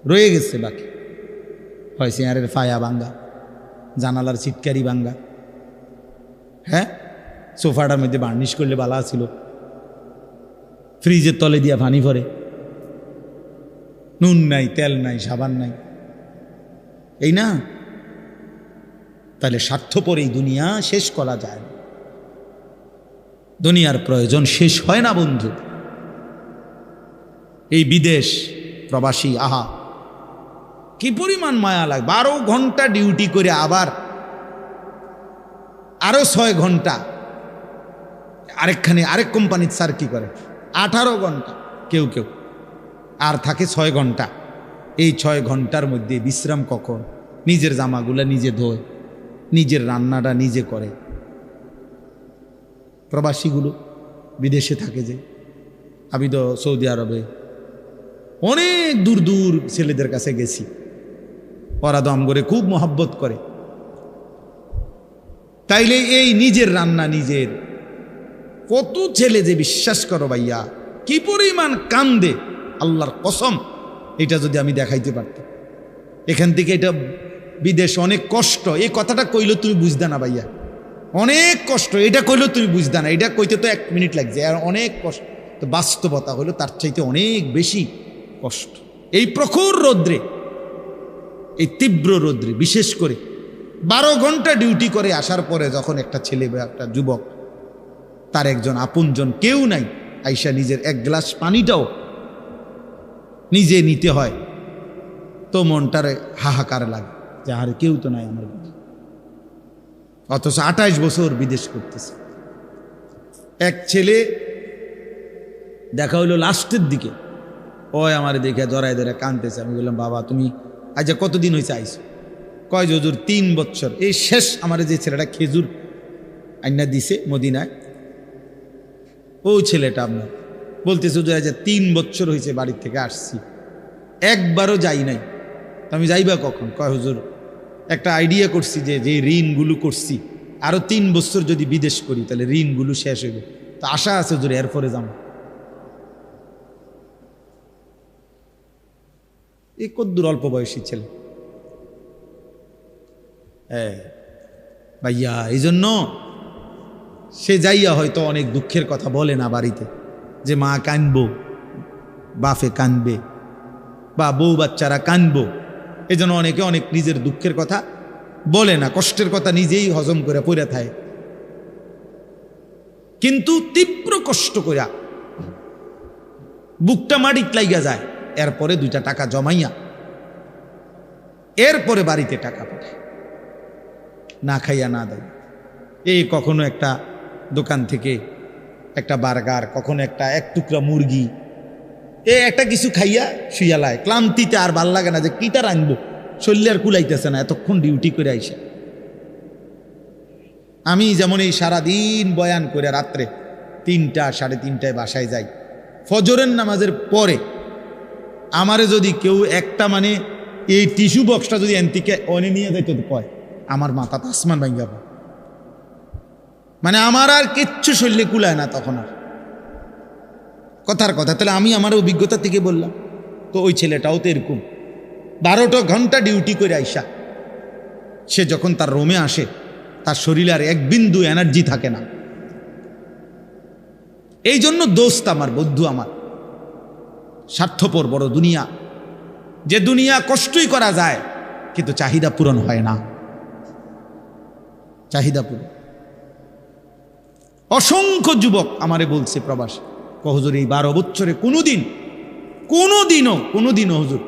Speaker 1: রয়ে গেছে বাকি। হয় চেয়ারের ফায়া ভাঙ্গা, জানালার ছিটকারি ভাঙ্গা, হ্যাঁ সোফাটার মধ্যে বার্নিশ করলে বালা ছিল, ফ্রিজের তলে দিয়া পানি ভরে, নুন নাই, তেল নাই, সাবান নাই, এই না? তাহলে স্বার্থপর এই দুনিয়া শেষ করা যায় না। দুনিয়ার প্রয়োজন শেষ হয় না বন্ধু। এই বিদেশ প্রবাসী, আহা কি পরিমাণ মায়া লাগে। 12 ঘন্টা ডিউটি করে আবার আরো 6 ঘন্টা আরেক কোম্পানির স্যার কি করে 18 ঘন্টা, কেউ আর থাকে 6 ঘন্টা। এই 6 ঘন্টার মধ্যে বিশ্রাম কখন? নিজের জামাগুলা নিজে ধোয়, নিজের রান্নাটা নিজে করে। প্রবাসীগুলো বিদেশে থাকে, যে আমি তো সৌদি আরবে অনেক দূর দূর ছেলেদের কাছে গেছি, ওরা দম করে খুব মহব্বত করে। তাইলে এই নিজের রান্না নিজের, কত ছেলে যে বিশ্বাস করো ভাইয়া কি পরিমাণ কান্দে, আল্লাহর কসম, এটা যদি আমি দেখাইতে পারতাম। এখান থেকে এটা বিদেশ অনেক কষ্ট, এই কথাটা কইলে তুমি বুঝদা না ভাইয়া, অনেক কষ্ট। এটা কইলেও তুমি বুঝদা না, এটা কইতে তো 1 মিনিট লাগছে, আর অনেক কষ্ট। তো বাস্তবতা হলো তার চাইতে অনেক বেশি কষ্ট। এই প্রখর রৌদ্রে, এই তীব্র রৌদ্রে, বিশেষ করে 12 ঘন্টা ডিউটি করে আসার পরে যখন একটা ছেলে বা একটা যুবক, তার একজন আপনজন কেউ নাই, আইসা নিজের 1 গ্লাস পানিটাও নিজে নিতে হয়, তো মনটারে হাহাকার লাগে যে আরে কেউ তো নাই আমার। অথচ 28 বছর বিদেশ করতেছে। এক ছেলে দেখা হইলো লাস্টের দিকে, ওই আমার দেখে জড়াই ধরে কাঁদতেছে। আমি বললাম, বাবা তুমি আজ কতদিন হয়েছে আইসো? কয় যে হুজুর 3 বছর। এই শেষ আমার যে ছেলেটা খেজুর আইনা দিছে মদিনায়, ও ছেলেটা আপনার বলতেছে হুজুর আজ 3 বছর হয়েছে বাড়ির থেকে আসছি, একবারও যাই নাই। আমি যাইবা কখন? কয় হুজুর একটা আইডিয়া করছি যে যে ঋণগুলো করছি আরো 3 বছর যদি বিদেশ করি তাহলে ঋণগুলো শেষ হইবে, তো আশা আছে হুজুর এরপরে যাবো। এই কদ্দুর অল্প বয়সী ছেলে। হ্যাঁ ভাইয়া, এই জন্য সে যাইয়া হয়তো অনেক দুঃখের কথা বলে না বাড়িতে, যে মা কানবো, বাপে কানবে, বা বউ বাচ্চারা কানবো। এই জন্য অনেকে অনেক নিজের দুঃখের কথা বলে না, কষ্টের কথা নিজেই হজম করে পড়ে থাকে। কিন্তু তীব্র কষ্ট কইরা বুকটা মাটিত লাইগা যায়, এরপরে 2টা টাকা জমাইয়া এরপরে বাড়িতে টাকা পাঠায়, না খাইয়া না দেয়। এই কখনো একটা দোকান থেকে একটা বার্গার, কখনো একটা 1 টুকরা মুরগি, একটা কিছু খাইয়া শুয়ালায়, ক্লান্তিতে আর ভাল লাগে না যে কিটা রাখবো, শরীরে আর কুলাইতেছে না এতক্ষণ ডিউটি করে আইসা। আমি যেমন এই সারাদিন বয়ান করে রাত্রে 3টা 3:30টায় বাসায় যাই, ফজরের নামাজের পরে আমারে যদি কেউ একটা মানে এই টিস্যু বক্সটা যদি এনতিকে অনে নিয়ে যাইতো তো কয়, আমার মাথা তো আসমান ভাঙ যাবে, মানে আমার আর কিচ্ছু শরীরে কুলায় না তখন আর। কথার কথা, তাহলে আমি আমার অভিজ্ঞতা থেকে বললাম। তো ওই ছেলেটাও তো এরকম 12টা ঘন্টা ডিউটি করে আইসা সে যখন তার রুমে আসে, তার শরীরে আর 1 বিন্দু এনার্জি থাকে না। এই জন্য দোস্ত আমার, বন্ধু আমার, স্বার্থপর বড় দুনিয়া, যে দুনিয়া কষ্টই করা যায় কিন্তু চাহিদা পূরণ হয় না। চাহিদা পূরণ। অসংখ্য যুবক আমারে বলছে প্রবাস, হুজুর এই 12 বছরে কোনোদিনও হুজুর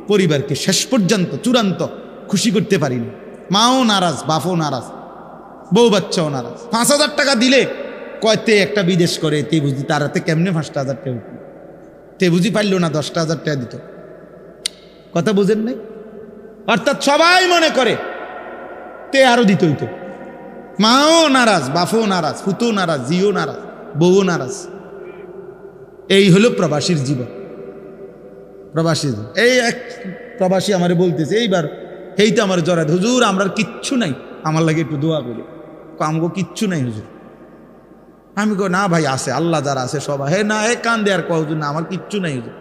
Speaker 1: পরিবারকে শেষ পর্যন্ত চূড়ান্ত খুশি করতে পারিনি। মাও নারাজ, বাপও নারাজ, বউ বাচ্চাও নারাজ। 5,000 টাকা দিলে কয়তে একটা বিদেশ করে, তে বুঝি তার হাতে কেমনে 5,000 টাকা উঠল, তে বুঝি পারলো না 10,000 টাকা দিত। কথা বুঝেন নাই? অর্থাৎ সবাই মনে করে তে আরো দিত হইতো। মাও নারাজ, বাপও নারাজ, ফুতো নারাজ, জিও নারাজ, বউও নারাজ। এই হলো প্রবাসীর জীবন। প্রবাসী এই এক প্রবাসী আমারে বলতেছে এইবার, এইটা আমার জড়ায়, হুজুর আমরা কিচ্ছু নাই, আমার লাগে একটু দোয়া করি। আমগো কিচ্ছু নাই হুজুর। আমি কো না ভাই আছে, আল্লাহ যারা আছে সবাই। হে না, কান্দে আর কয় হুজুর না আমার কিচ্ছু নাই হুজুর।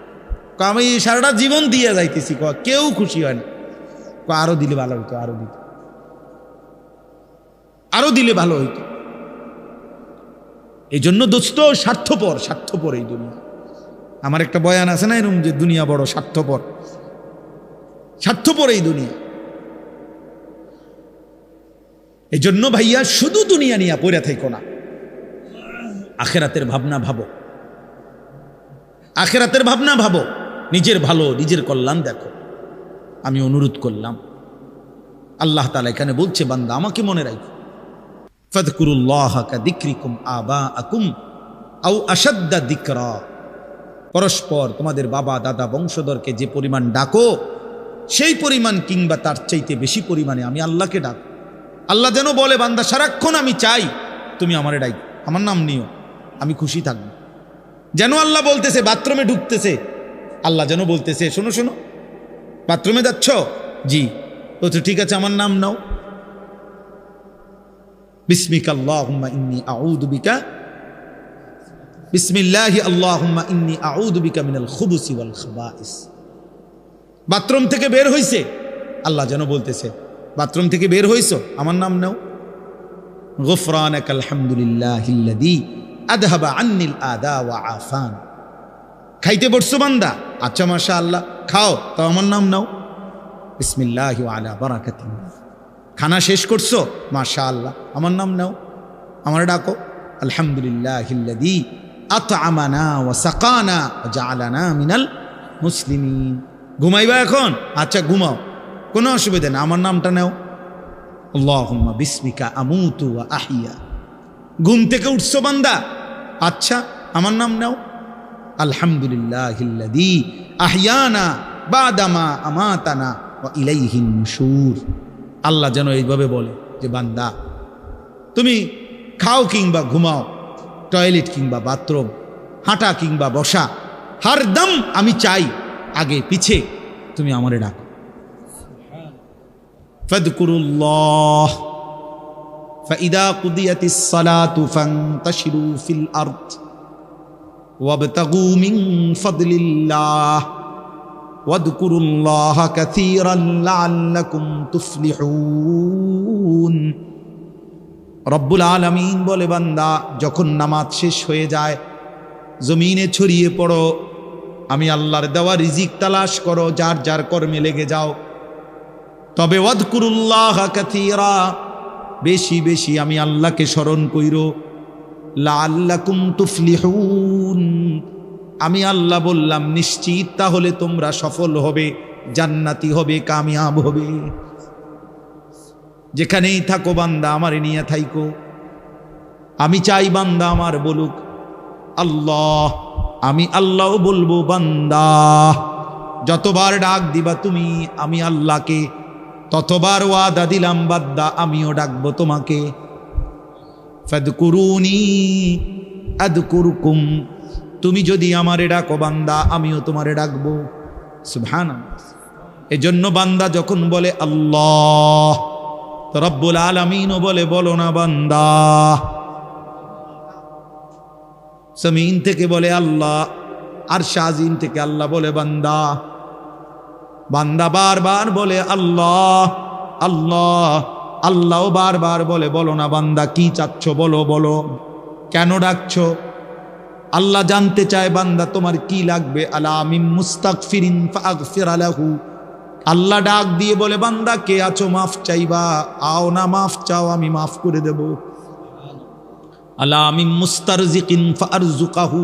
Speaker 1: আমি সারাটা জীবন দিয়ে যাইতেছি, কেউ খুশি হয় না। আরো দিলে ভালো হইতো, আরো দিলে ভালো হইতো। এই জন্য দোস্ত স্বার্থপর এই দুনিয়া। আমার একটা বয়ান আছে না এরকম, যে দুনিয়া বড় স্বার্থপর এই দুনিয়া। এই জন্য ভাইয়া শুধু দুনিয়া নিয়ে পড়ে থাকো না, আখেরাতের ভাবনা ভাবো, আখেরাতের ভাবনা ভাবো, নিজের ভালো, নিজের কল্যাণ দেখো। আমি অনুরোধ করলাম, আল্লাহ তাআলা এখানে বলছে, বান্দা আমাকে মনে রাখো, ফাযকুরুল্লাহা কাযিকরিকুম আবাআকুম আও আশাদ্দা যিকরা। পরস্পর তোমাদের বাবা দাদা বংশধরকে যে পরিমাণ ডাকো সেই পরিমাণ কিংবা তার চাইতে বেশি পরিমাণে আমি আল্লাহকে ডাক। আল্লাহ যেন বলে বান্দা সারাক্ষণ আমি চাই তুমি আমারে ডাক, আমার নাম নিও, আমি খুশি থাকবো। যেন আল্লাহ বলতেছে, বাথরুমে ঢুকতেছে আল্লাহ যেন বলতেছে, শোনো শোনো বাথরুমে যাচ্ছ, জি, তো ঠিক আছে আমার নাম নাও, বিসমিকা আল্লাহুম্মা ইন্নী আউযু বিকা, বিসমিল্লাহি আল্লাহুম্মা ইন্নী আউযু বিকা মিনাল খুবুসি ওয়াল খাবাইস। বাথরুম থেকে বের হইছে আল্লাহ যেন বলতেছে, বাথরুম থেকে বের হইছো আমার নাম নাও, গুফরানাকাল হামদুলিল্লাহিল্লাযী আযহাবা আন্নিল আদা ওয়া আফান। খাইতে বসছো বান্দা, আচ্ছা মাশাআল্লাহ খাও, তো আমার নাম নাও, বিসমিল্লাহি ওয়া আলা বারাকাতিল্লাহ। খানা শেষ করছো, মাশাআল্লাহ আমার নাম নাও, আমার ডাকো, আলহামদুলিল্লাহিল্লাযী আত'আমানা ওয়া সাকানা ওয়া জাআলানা মিনাল মুসলিমিন। ঘুমাইবা এখন, আচ্ছা ঘুমাও, কোনো অসুবিধা না, আমার নামটা নাও, আল্লাহুম্মা বিসমিকা আমুতু ওয়া আহইয়া। ঘুম থেকে উঠছো বান্দা, আচ্ছা আমার নাম নাও, আলহামদুলিল্লাহিল্লাযী আহইয়ানা বাদামা আমাতানা ওয়া ইলাইহিন নুশুর। আল্লাহ যেন এইভাবে বলে যে বান্দা তুমি খাও কিংবা ঘুমাও, টয়লেট কিংবা বাথরুম, হাঁটা কিংবা বসা, হরদম আমি চাই আগে পিছে তুমি আমারে ডাকো। ফাযকুরুল্লাহ ফাইদা কুদিয়াতিস সালাতু ফান্তাশিরু ফিল আরদ ওয়াবতাগু মিন ফাদলিল্লাহ ওয়াযকুরুল্লাহ কাসীরান লাআল্লাকুম তুফলিহুন। রব্বুল আলামিন বলে বান্দা যখন নামাজ শেষ হয়ে যায় জমিনে ছড়িয়ে পড়ো, আমি আল্লাহর দেওয়া রিজিক তালাশ করো, যার যার কর্মে লেগে যাও, তবে ওয়াযকুরুল্লাহ কাসীরা, বেশি বেশি আমি আল্লাহকে স্মরণ কইরো, লাআল্লাকুম তুফলিহুন, আমি আল্লাহ বললাম নিশ্চিত তাহলে তোমরা সফল হবে, জান্নাতি হবে, কামিয়াব হবে। যেখানেই থাকো বান্দা আমারে নিয়ে থাইকো। আমি চাই বান্দা আমার বলুক আল্লাহ, আমি আল্লাহও বলবো বান্দা। যতবার ডাক দিবা তুমি আমি আল্লাহকে, ততবার ওয়াদা দিলাম বান্দা আমিও ডাকবো তোমাকে। ফাদকুরুনি আযকুরকুম, তুমি যদি আমারে ডাকো বান্দা আমিও তোমারে ডাকবো। সুবহানাল্লাহ। এজন্য বান্দা যখন বলে আল্লাহ, তো রব্বুল আলামিনও বলে বলো না বান্দা। জমিন থেকে বলে আল্লাহ, আরশ আজিম থেকে আল্লাহ বলে বান্দা। বান্দা বারবার বলে আল্লাহ আল্লাহ, আল্লাহও বারবার বলে বলো না বান্দা কি চাচ্ছ বলো, বলো কেন ডাকছো। আল্লাহ জানতে চায় বান্দা তোমার কি লাগবে। আলা মিন মুস্তাগফিরিন ফাগফির লাহু, আল্লাহ ডাক দিয়ে বলে বান্দা কে আছো মাফ চাইবা, আও না মাফ চাও আমি মাফ করে দেব। আলা মিন মুস্তারজিকিন ফারজুকাহু,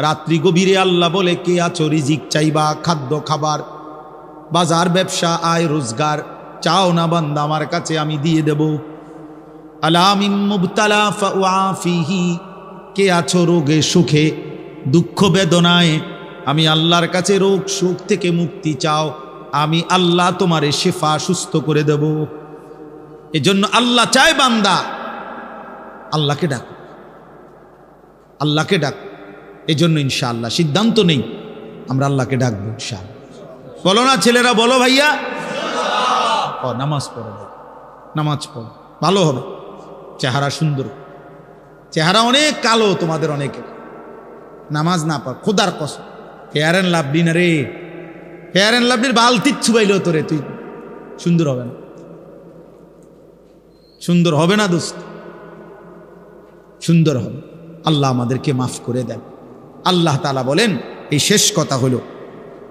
Speaker 1: রাত্রি গভীরে আল্লাহ বলে কে আছো রিজিক চাইবা, খাদ্য খাবার বাজার ব্যবসা আয় রোজগার চাও না বান্দা আমার কাছে আমি দিয়ে দেব। আলা মিন মুবতালা ফাউআফিহি, কে আছো রোগে সুখে দুঃখ বেদনায়, আমি আল্লাহর কাছে রোগ সুখ থেকে মুক্তি চাও, আমি আল্লাহ তোমারে শিফা সুস্থ করে দেব। এজন্য আল্লাহ চায় বান্দা আল্লাহকে ডাক, আল্লাহকে ডাক। এজন্য ইনশাআল্লাহ সিদ্ধান্ত নেই আমরা আল্লাহকে ডাকবো ইনশাআল্লাহ। বলো না ছেলেরা, বলো ভাইয়া, নামাজ পড়ো, নামাজ পড়ো, ভালো হবে, চেহারা সুন্দর। চেহারা অনেক কালো তোমাদের অনেকের, নামাজ না পড়, খোদার কসম ফেয়ার অ্যান্ড লাভলি না রে, ফেয়ার অ্যান্ড লাভলির বালতি ছুবাইল তোরে, তুই সুন্দর হবে না, সুন্দর হবে না দোস্ত, সুন্দর হবে। আল্লাহ আমাদেরকে মাফ করে দেন। আল্লাহ তাআলা বলেন, এই শেষ কথা হলো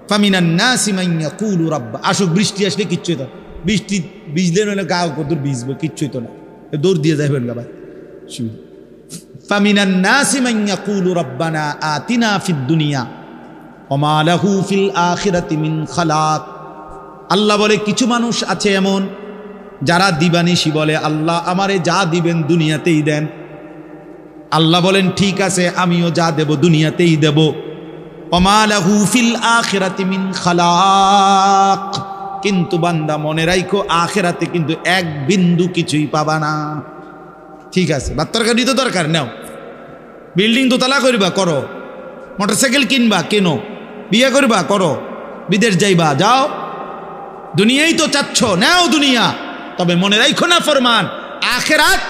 Speaker 1: ফামিনান নাসি মান ইয়াকুলু রাব্বা, আসুক বৃষ্টি আসলে কিচ্ছুই তো, বৃষ্টি ভিজলে নইলে গা কদূর ভিজবে, কিচ্ছুই তো না, দৌড় দিয়ে যাবেন গা ভাই। ফামিনান নাসি মান ইয়াকুলু রাব্বানা আতিনা ফিদ দুনিয়া ওয়া মা লাহু ফিল আখিরাতি মিন খালাক। আল্লাহ বলে কিছু মানুষ আছে এমন যারা দিবানিশি বলে আল্লাহ আমারে যা দিবেন দুনিয়াতেই দেন। আল্লাহ বলেন ঠিক আছে আমিও যা দেব দুনিয়াতেই দেব, ওমা লাহু ফিল আখিরাতি মিন খালাক, কিন্তু বান্দা মনে রাখো আখিরাতে কিন্তু এক বিন্দু কিছুই পাবা না। ঠিক আছে, বাত্তর গাড়ি তো দরকার নাও, বিল্ডিং দোতলা করবা করো, মোটরসাইকেল কিনবা কেনো, বিয়ে করবা করো, বিদেশ যাইবা যাও, দুনিয়াই তো চাচ্ছ নাও দুনিয়া, তবে মনে রাখো না ফরমান আখিরাত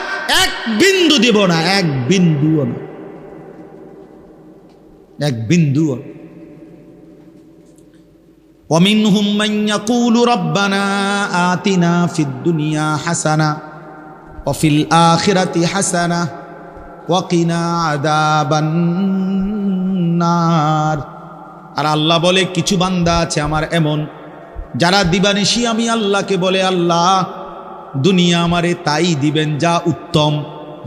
Speaker 1: এক বিন্দু দিব না, এক বিন্দুও না, এক বিন্দুও। ومنهم من يقول ربنا آتنا في الدنيا حسنة وفي الآخرة حسنة وقنا عذاب النار। আর আল্লাহ বলে কিছু বান্দা আছে আমার এমন, যারা দিবানিশি আমি আল্লাহকে বলে আল্লাহ দুনিয়া আমারে তাই দিবেন যা উত্তম,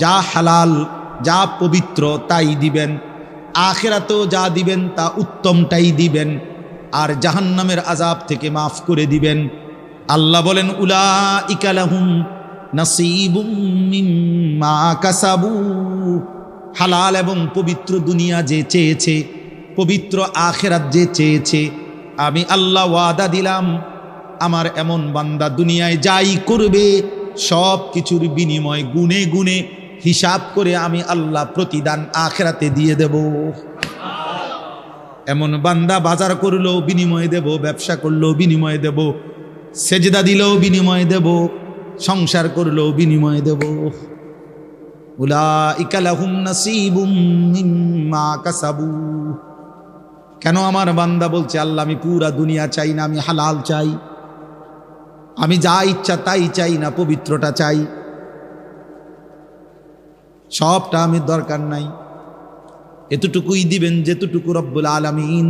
Speaker 1: যা হালাল, যা পবিত্র তাই দিবেন, আখিরাতেও যা দিবেন তা উত্তমটাই দিবেন, আর জাহান্নামের আযাব থেকে মাফ করে দিবেন। আল্লাহ বলেন উলাইকা লাহুম নাসীবুম মিম্মা কাসাবু, হালাল এবং পবিত্র দুনিয়া যে চেয়েছে, পবিত্র আখিরাত যে চেয়েছে, আমি আল্লাহ ওয়াদা দিলাম আমার এমন বান্দা দুনিয়ায় যাই করবে সব কিছুর বিনিময় গুনে গুনে হিসাব করে আমি আল্লাহ প্রতিদান আখিরাতে দিয়ে দেব। এমন বান্দা বাজার করলেও বিনিময় দেব, ব্যবসা করলেও বিনিময় দেব, সেজদা দিলেও বিনিময় দেব, সংসার করলেও বিনিময় দেব। উলাইকা লাহুম নাসীবুম মিম্মা কাসাবু। কেন আমার বান্দা বলছে আল্লাহ আমি পুরা দুনিয়া চাই না, আমি হালাল চাই, আমি যা ইচ্ছা তাই চাই না, পবিত্রটা চাই, সবটা আমি দরকার নাই, এতটুকুই দিবেন যেতটুকু রব্বুল আলামিন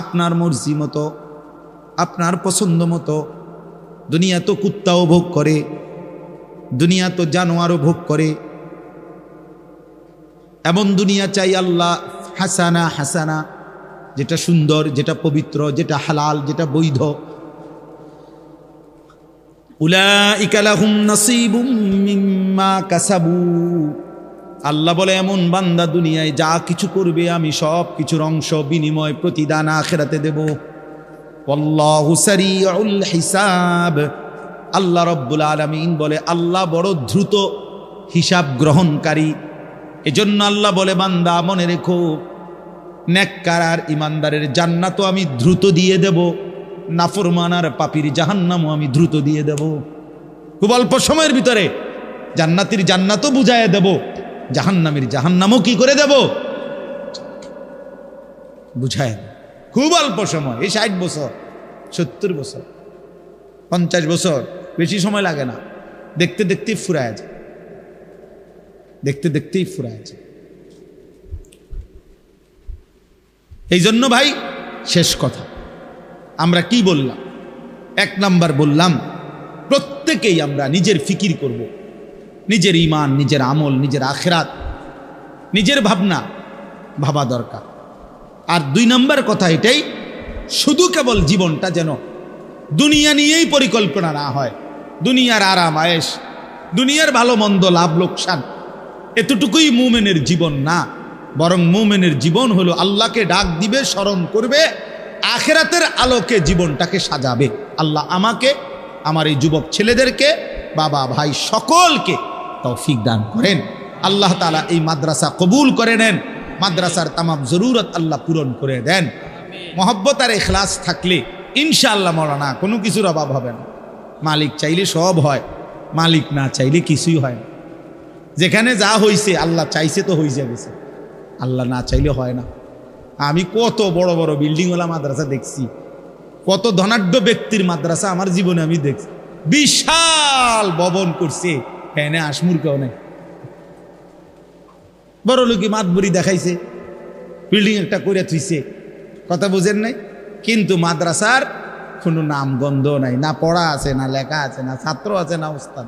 Speaker 1: আপনার মর্জি মতো, আপনার পছন্দ মতো। দুনিয়া তো কুত্তাও ভোগ করে, দুনিয়া তো জানোয়ারও ভোগ করে, এমন দুনিয়া চাই আল্লাহ হাসানা, হাসানা যেটা সুন্দর, যেটা পবিত্র, যেটা হালাল, যেটা বৈধ। উলাইকা লাহুম নাসীবুম মিম্মা কাসাবু। আল্লাহ বলে এমন বান্দা দুনিয়ায় যা কিছু করবে আমি সব কিছুর অংশ বিনিময় প্রতিদান আখিরাতে দেব। আল্লাহু সারিউল হিসাব। আল্লাহ রব্বুল আলামিন বলে আল্লাহ বড় দ্রুত হিসাব গ্রহণকারী। এজন্য আল্লাহ বলে বান্দা মনে রেখো নেককার আর ইমানদারের জান্নাতও আমি দ্রুত দিয়ে দেব, নাফরমান আর পাপীর জাহান্নামও আমি দ্রুত দিয়ে দেব। খুব অল্প সময়ের ভিতরে জান্নাতীর জান্নাতও বুঝাইয়া দেব, জাহান্নামের জাহান্নামও কি করে দেব বুঝায়। খুব অল্প সময়, এই 60 বছর 70 বছর 50 বছর, বেশি সময় লাগে না, দেখতে দেখতেই ফুরায় যায়, দেখতে দেখতেই ফুরায় যায়। এই জন্য ভাই শেষ কথা আমরা কি বললাম? 1 নাম্বার বললাম প্রত্যেকেই আমরা নিজের ফিকির করব, নিজের ঈমান, নিজের আমল, নিজের আখিরাত, নিজের ভাবনা ভাবা দরকার। আর 2 নাম্বার কথা এটাই, শুধু কেবল জীবনটা যেন দুনিয়া নিয়েই পরিকল্পনা না হয়, দুনিয়ার আরাম আয়েশ, দুনিয়ার ভালো মন্দ, লাভ লোকসান, এতটুকুই মুমিনের জীবন না, বরং মুমিনের জীবন হলো আল্লাহকে ডাক দিবে, স্মরণ করবে, আখিরাতের আলোকে জীবনটাকে সাজাবে। আল্লাহ আমাকে, আমার এই যুবক ছেলেদেরকে, বাবা ভাই সকলকে তৌফিক দান করেন। আল্লাহ তাআলা এই মাদ্রাসা কবুল করে নেন, মাদ্রাসার তামাম জরুরত আল্লাহ পূরণ করে দেন। মহব্বত আর ইখলাস থাকলে ইনশাআল্লাহ মৌলানা কোনো কিছুর অভাব হবে না। মালিক চাইলে সব হয়, মালিক না চাইলে কিছুই হয় না। যেখানে যা হয়েছে আল্লাহ চাইছে তো হয়ে গেছে, আল্লাহ না চাইলে হয় না। আমি কত বড় বড় বিল্ডিংওয়ালা মাদ্রাসা দেখছি, কত ধনাঢ্য ব্যক্তির মাদ্রাসা আমার জীবনে আমি দেখছি, বিশাল ভবন করছে, এনে আসমুর কেউ নেই, বড় লোকই মাতবরি দেখাইছে, বিল্ডিং একটা করে থুইছে, কথা বুঝেন নাই, কিন্তু মাদ্রাসার কোনো নাম গন্ধ নাই, না পড়া আছে, না লেখা আছে, না ছাত্র আছে, না উস্তাদ।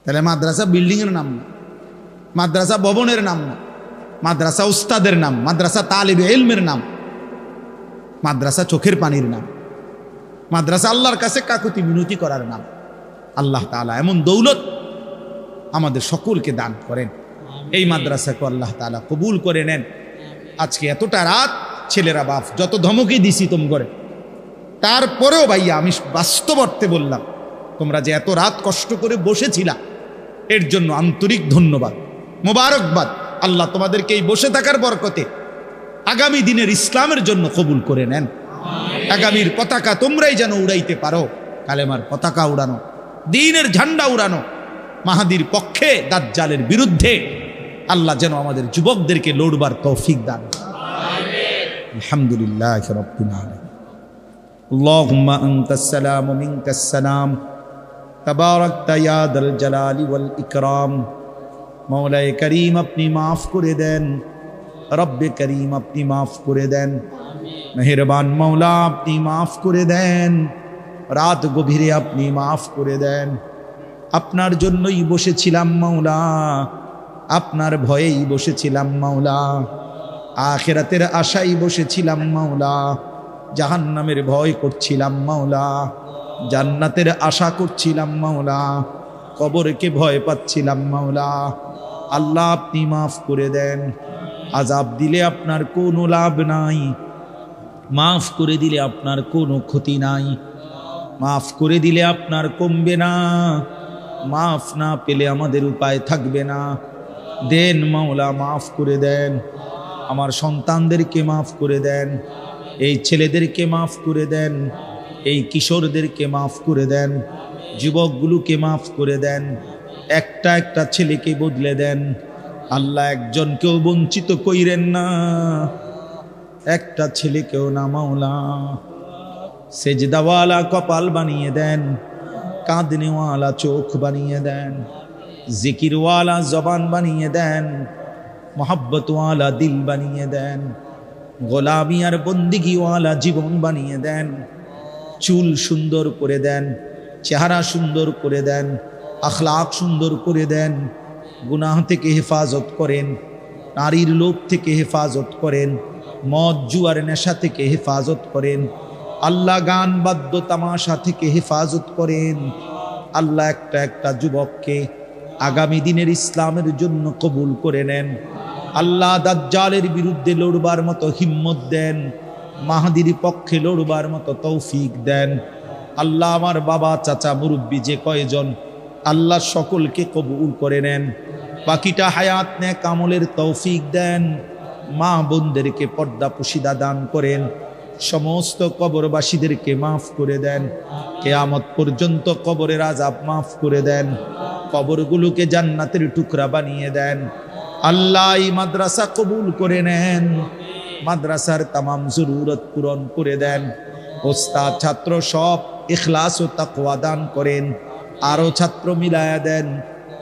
Speaker 1: তাহলে মাদ্রাসা বিল্ডিংয়ের নাম না, মাদ্রাসা ভবনের নাম না, মাদ্রাসা উস্তাদের নাম, মাদ্রাসা তালিবে ইলমের নাম, মাদ্রাসা চোখের পানির নাম, মাদ্রাসা আল্লাহর কাছে কাকুতি মিনতি করার নাম। আল্লাহ তাআলা এমন দৌলত আমাদের সকলকে দান করেন। এই মাদ্রাসাকে আল্লাহ তাআলা কবুল করে নেন। আজকে এতটা রাত ছেলেরা বাপ যত ধমকি দিছি তোম করে, তারপরেও ভাইয়া আমি বাস্তব অর্থে বললাম, তোমরা যে এত রাত কষ্ট করে বসেছিলা এর জন্য আন্তরিক ধন্যবাদ, মোবারকবাদ। আল্লাহ তোমাদেরকে এই বসে থাকার বরকতে আগামী দিনের ইসলামের জন্য কবুল করে নেন। আগামীর পতাকা তোমরাই যেন উড়াইতে পারো, কালেমার পতাকা উড়ানো, দ্বীনের ঝান্ডা উড়ানো, মাহাদির পক্ষে দাজ্জালের বিরুদ্ধে আল্লাহ যেন আমাদের যুবকদেরকে লড়বার তৌফিক দান। আলহামদুলিল্লাহ রাব্বিল আলামিন। আল্লাহুম্মা আনতাস সালাম ওয়া মিনকাস সালাম, তাবারাকতা ইয়া দাল জালালি ওয়াল ইকরাম। মওলায়ে করিম আপনি মাফ করে দেন, রব্বে করিম আপনি মাফ করে দেন, মেহেরবান মওলা আপনি মাফ করে দেন, রাত গভীরে আপনি মাফ করে দেন। আপনার জন্যই বসেছিলাম মাওলা, আপনার ভয়েই বসেছিলাম মাওলা, আখিরাতের আশাই বসেছিলাম মাওলা, জাহান্নামের ভয় করছিলাম মাওলা, জান্নাতের আশা করছিলাম মাওলা, কবরকে ভয় পাচ্ছিলাম মাওলা। আল্লাহ আপনি মাফ করে দেন। আযাব দিলে আপনার কোনো লাভ নাই, মাফ করে দিলে আপনার কোনো ক্ষতি নাই, মাফ করে দিলে আপনার কমবে না, মাফ না পেলে আমাদের উপায় থাকবে না। দেন মাওলা, মাফ করে দেন। আমার সন্তানদেরকে মাফ করে দেন, এই ছেলেদেরকে মাফ করে দেন, এই কিশোরদেরকে মাফ করে দেন, যুবকগুলোকে মাফ করে দেন, একটা একটা ছেলেকে বদলে দেন। আল্লাহ একজনকেও বঞ্চিত কইরেন না, একটা ছেলেকেও না মাওলা। সেজদাওয়ালা কপাল বানিয়ে দেন, কাঁদনেওয়ালা চোখ বানিয়ে দেন, জিকিরওয়ালা জবান বানিয়ে দেন, মোহাব্বতওয়ালা দিল বানিয়ে দেন, গোলামি আর বন্দিগিওয়ালা জীবন বানিয়ে দেন। চুল সুন্দর করে দেন, চেহারা সুন্দর করে দেন, আখলাক সুন্দর করে দেন, গুনাহ থেকে হেফাজত করেন, নারীর লোভ থেকে হেফাজত করেন, মদ জুয়ার নেশা থেকে হেফাজত করেন, আল্লাহ গান বাদ্য তামাশা থেকে হেফাজত করেন। আল্লাহ একটা একটা যুবককে আগামী দিনের ইসলামের জন্য কবুল করে নেন। আল্লাহ দাজ্জালের বিরুদ্ধে লড়বার মতো হিম্মত দেন, মাহাদির পক্ষে লড়বার মতো তৌফিক দেন। আল্লাহ আমার বাবা চাচা মুরব্বী যে কয়জন, আল্লাহ সকলকে কবুল করে নেন। বাকিটা হায়াত নেক আমলের তৌফিক দেন। মা বোনদেরকে পর্দা পুশিদা দান করেন। সমস্ত কবরবাসীদেরকে মাফ করে দেন। কিয়ামত পর্যন্ত কবরের আযাব মাফ করে দেন। কবরগুলোকে জান্নাতের টুকরা বানিয়ে দেন। আল্লাহ এই মাদ্রাসা কবুল করে নেন, মাদ্রাসার তামাম জরুরত পূরণ করে দেন। ওস্তাদ ছাত্র সব ইখলাস ও তাকওয়া দান করেন। আরো ছাত্র মিলায়া দেন,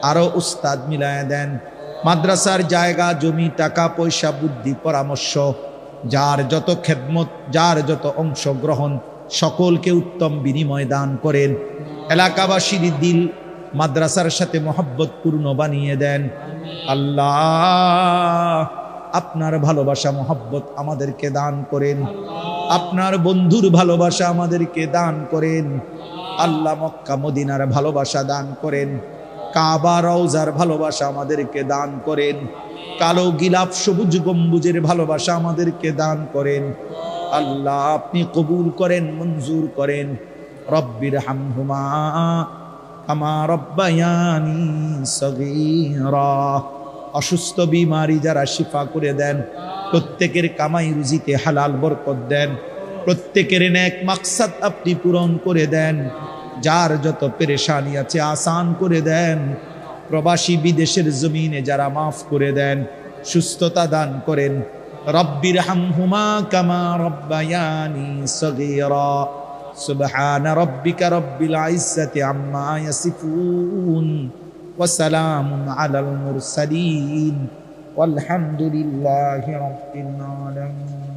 Speaker 1: আরো উস্তাদ মিলায়া দেন। মাদ্রাসার জায়গা জমি টাকা পয়সা বুদ্ধি পরামর্শ, যার যত খেদমত, যার যত অংশগ্রহণ, সকলকে উত্তম বিনিময় দান করেন। এলাকাবাসীর দিল মাদ্রাসার সাথে মহব্বত পূর্ণ বানিয়ে দেন। আল্লাহ আপনার ভালোবাসা মহব্বত আমাদেরকে দান করেন, আপনার বন্ধুর ভালোবাসা আমাদেরকে দান করেন। আল্লাহ মক্কা মদিনার ভালোবাসা দান করেন, কাবা রওজার ভালোবাসা আমাদেরকে দান করেন, কালো গিলাফ সবুজ গম্বুজের ভালোবাসা আমাদেরকে দান করেন। আল্লাহ আপনি কবুল করেন, মঞ্জুর করেন। রব্বির হামহুমা কামা রব্বায়ানি সগীরা। অসুস্থ বিমারি যারা শিফা করে দেন, প্রত্যেকের কামাই রুজিতে হালাল বরকত দেন, প্রত্যেকের নেক মাকসাদ আপনি পূরণ করে দেন। যার যত পেরেশানি আছে আসান করে দেন। প্রবাসী বিদেশের জমিনে যারা মাফ করে দেন, সুস্থতা দান করেন। রব্বির হামহুমা কামা রব্বায়ানি সগীরা। সুবহান রাব্বিকা রব্বিল ইজ্জাতি আম্মা ইয়াসিফুন ওয়া সালামুন আলাল মুরসালিন ওয়ালহামদুলিল্লাহি রাব্বিল আলামিন।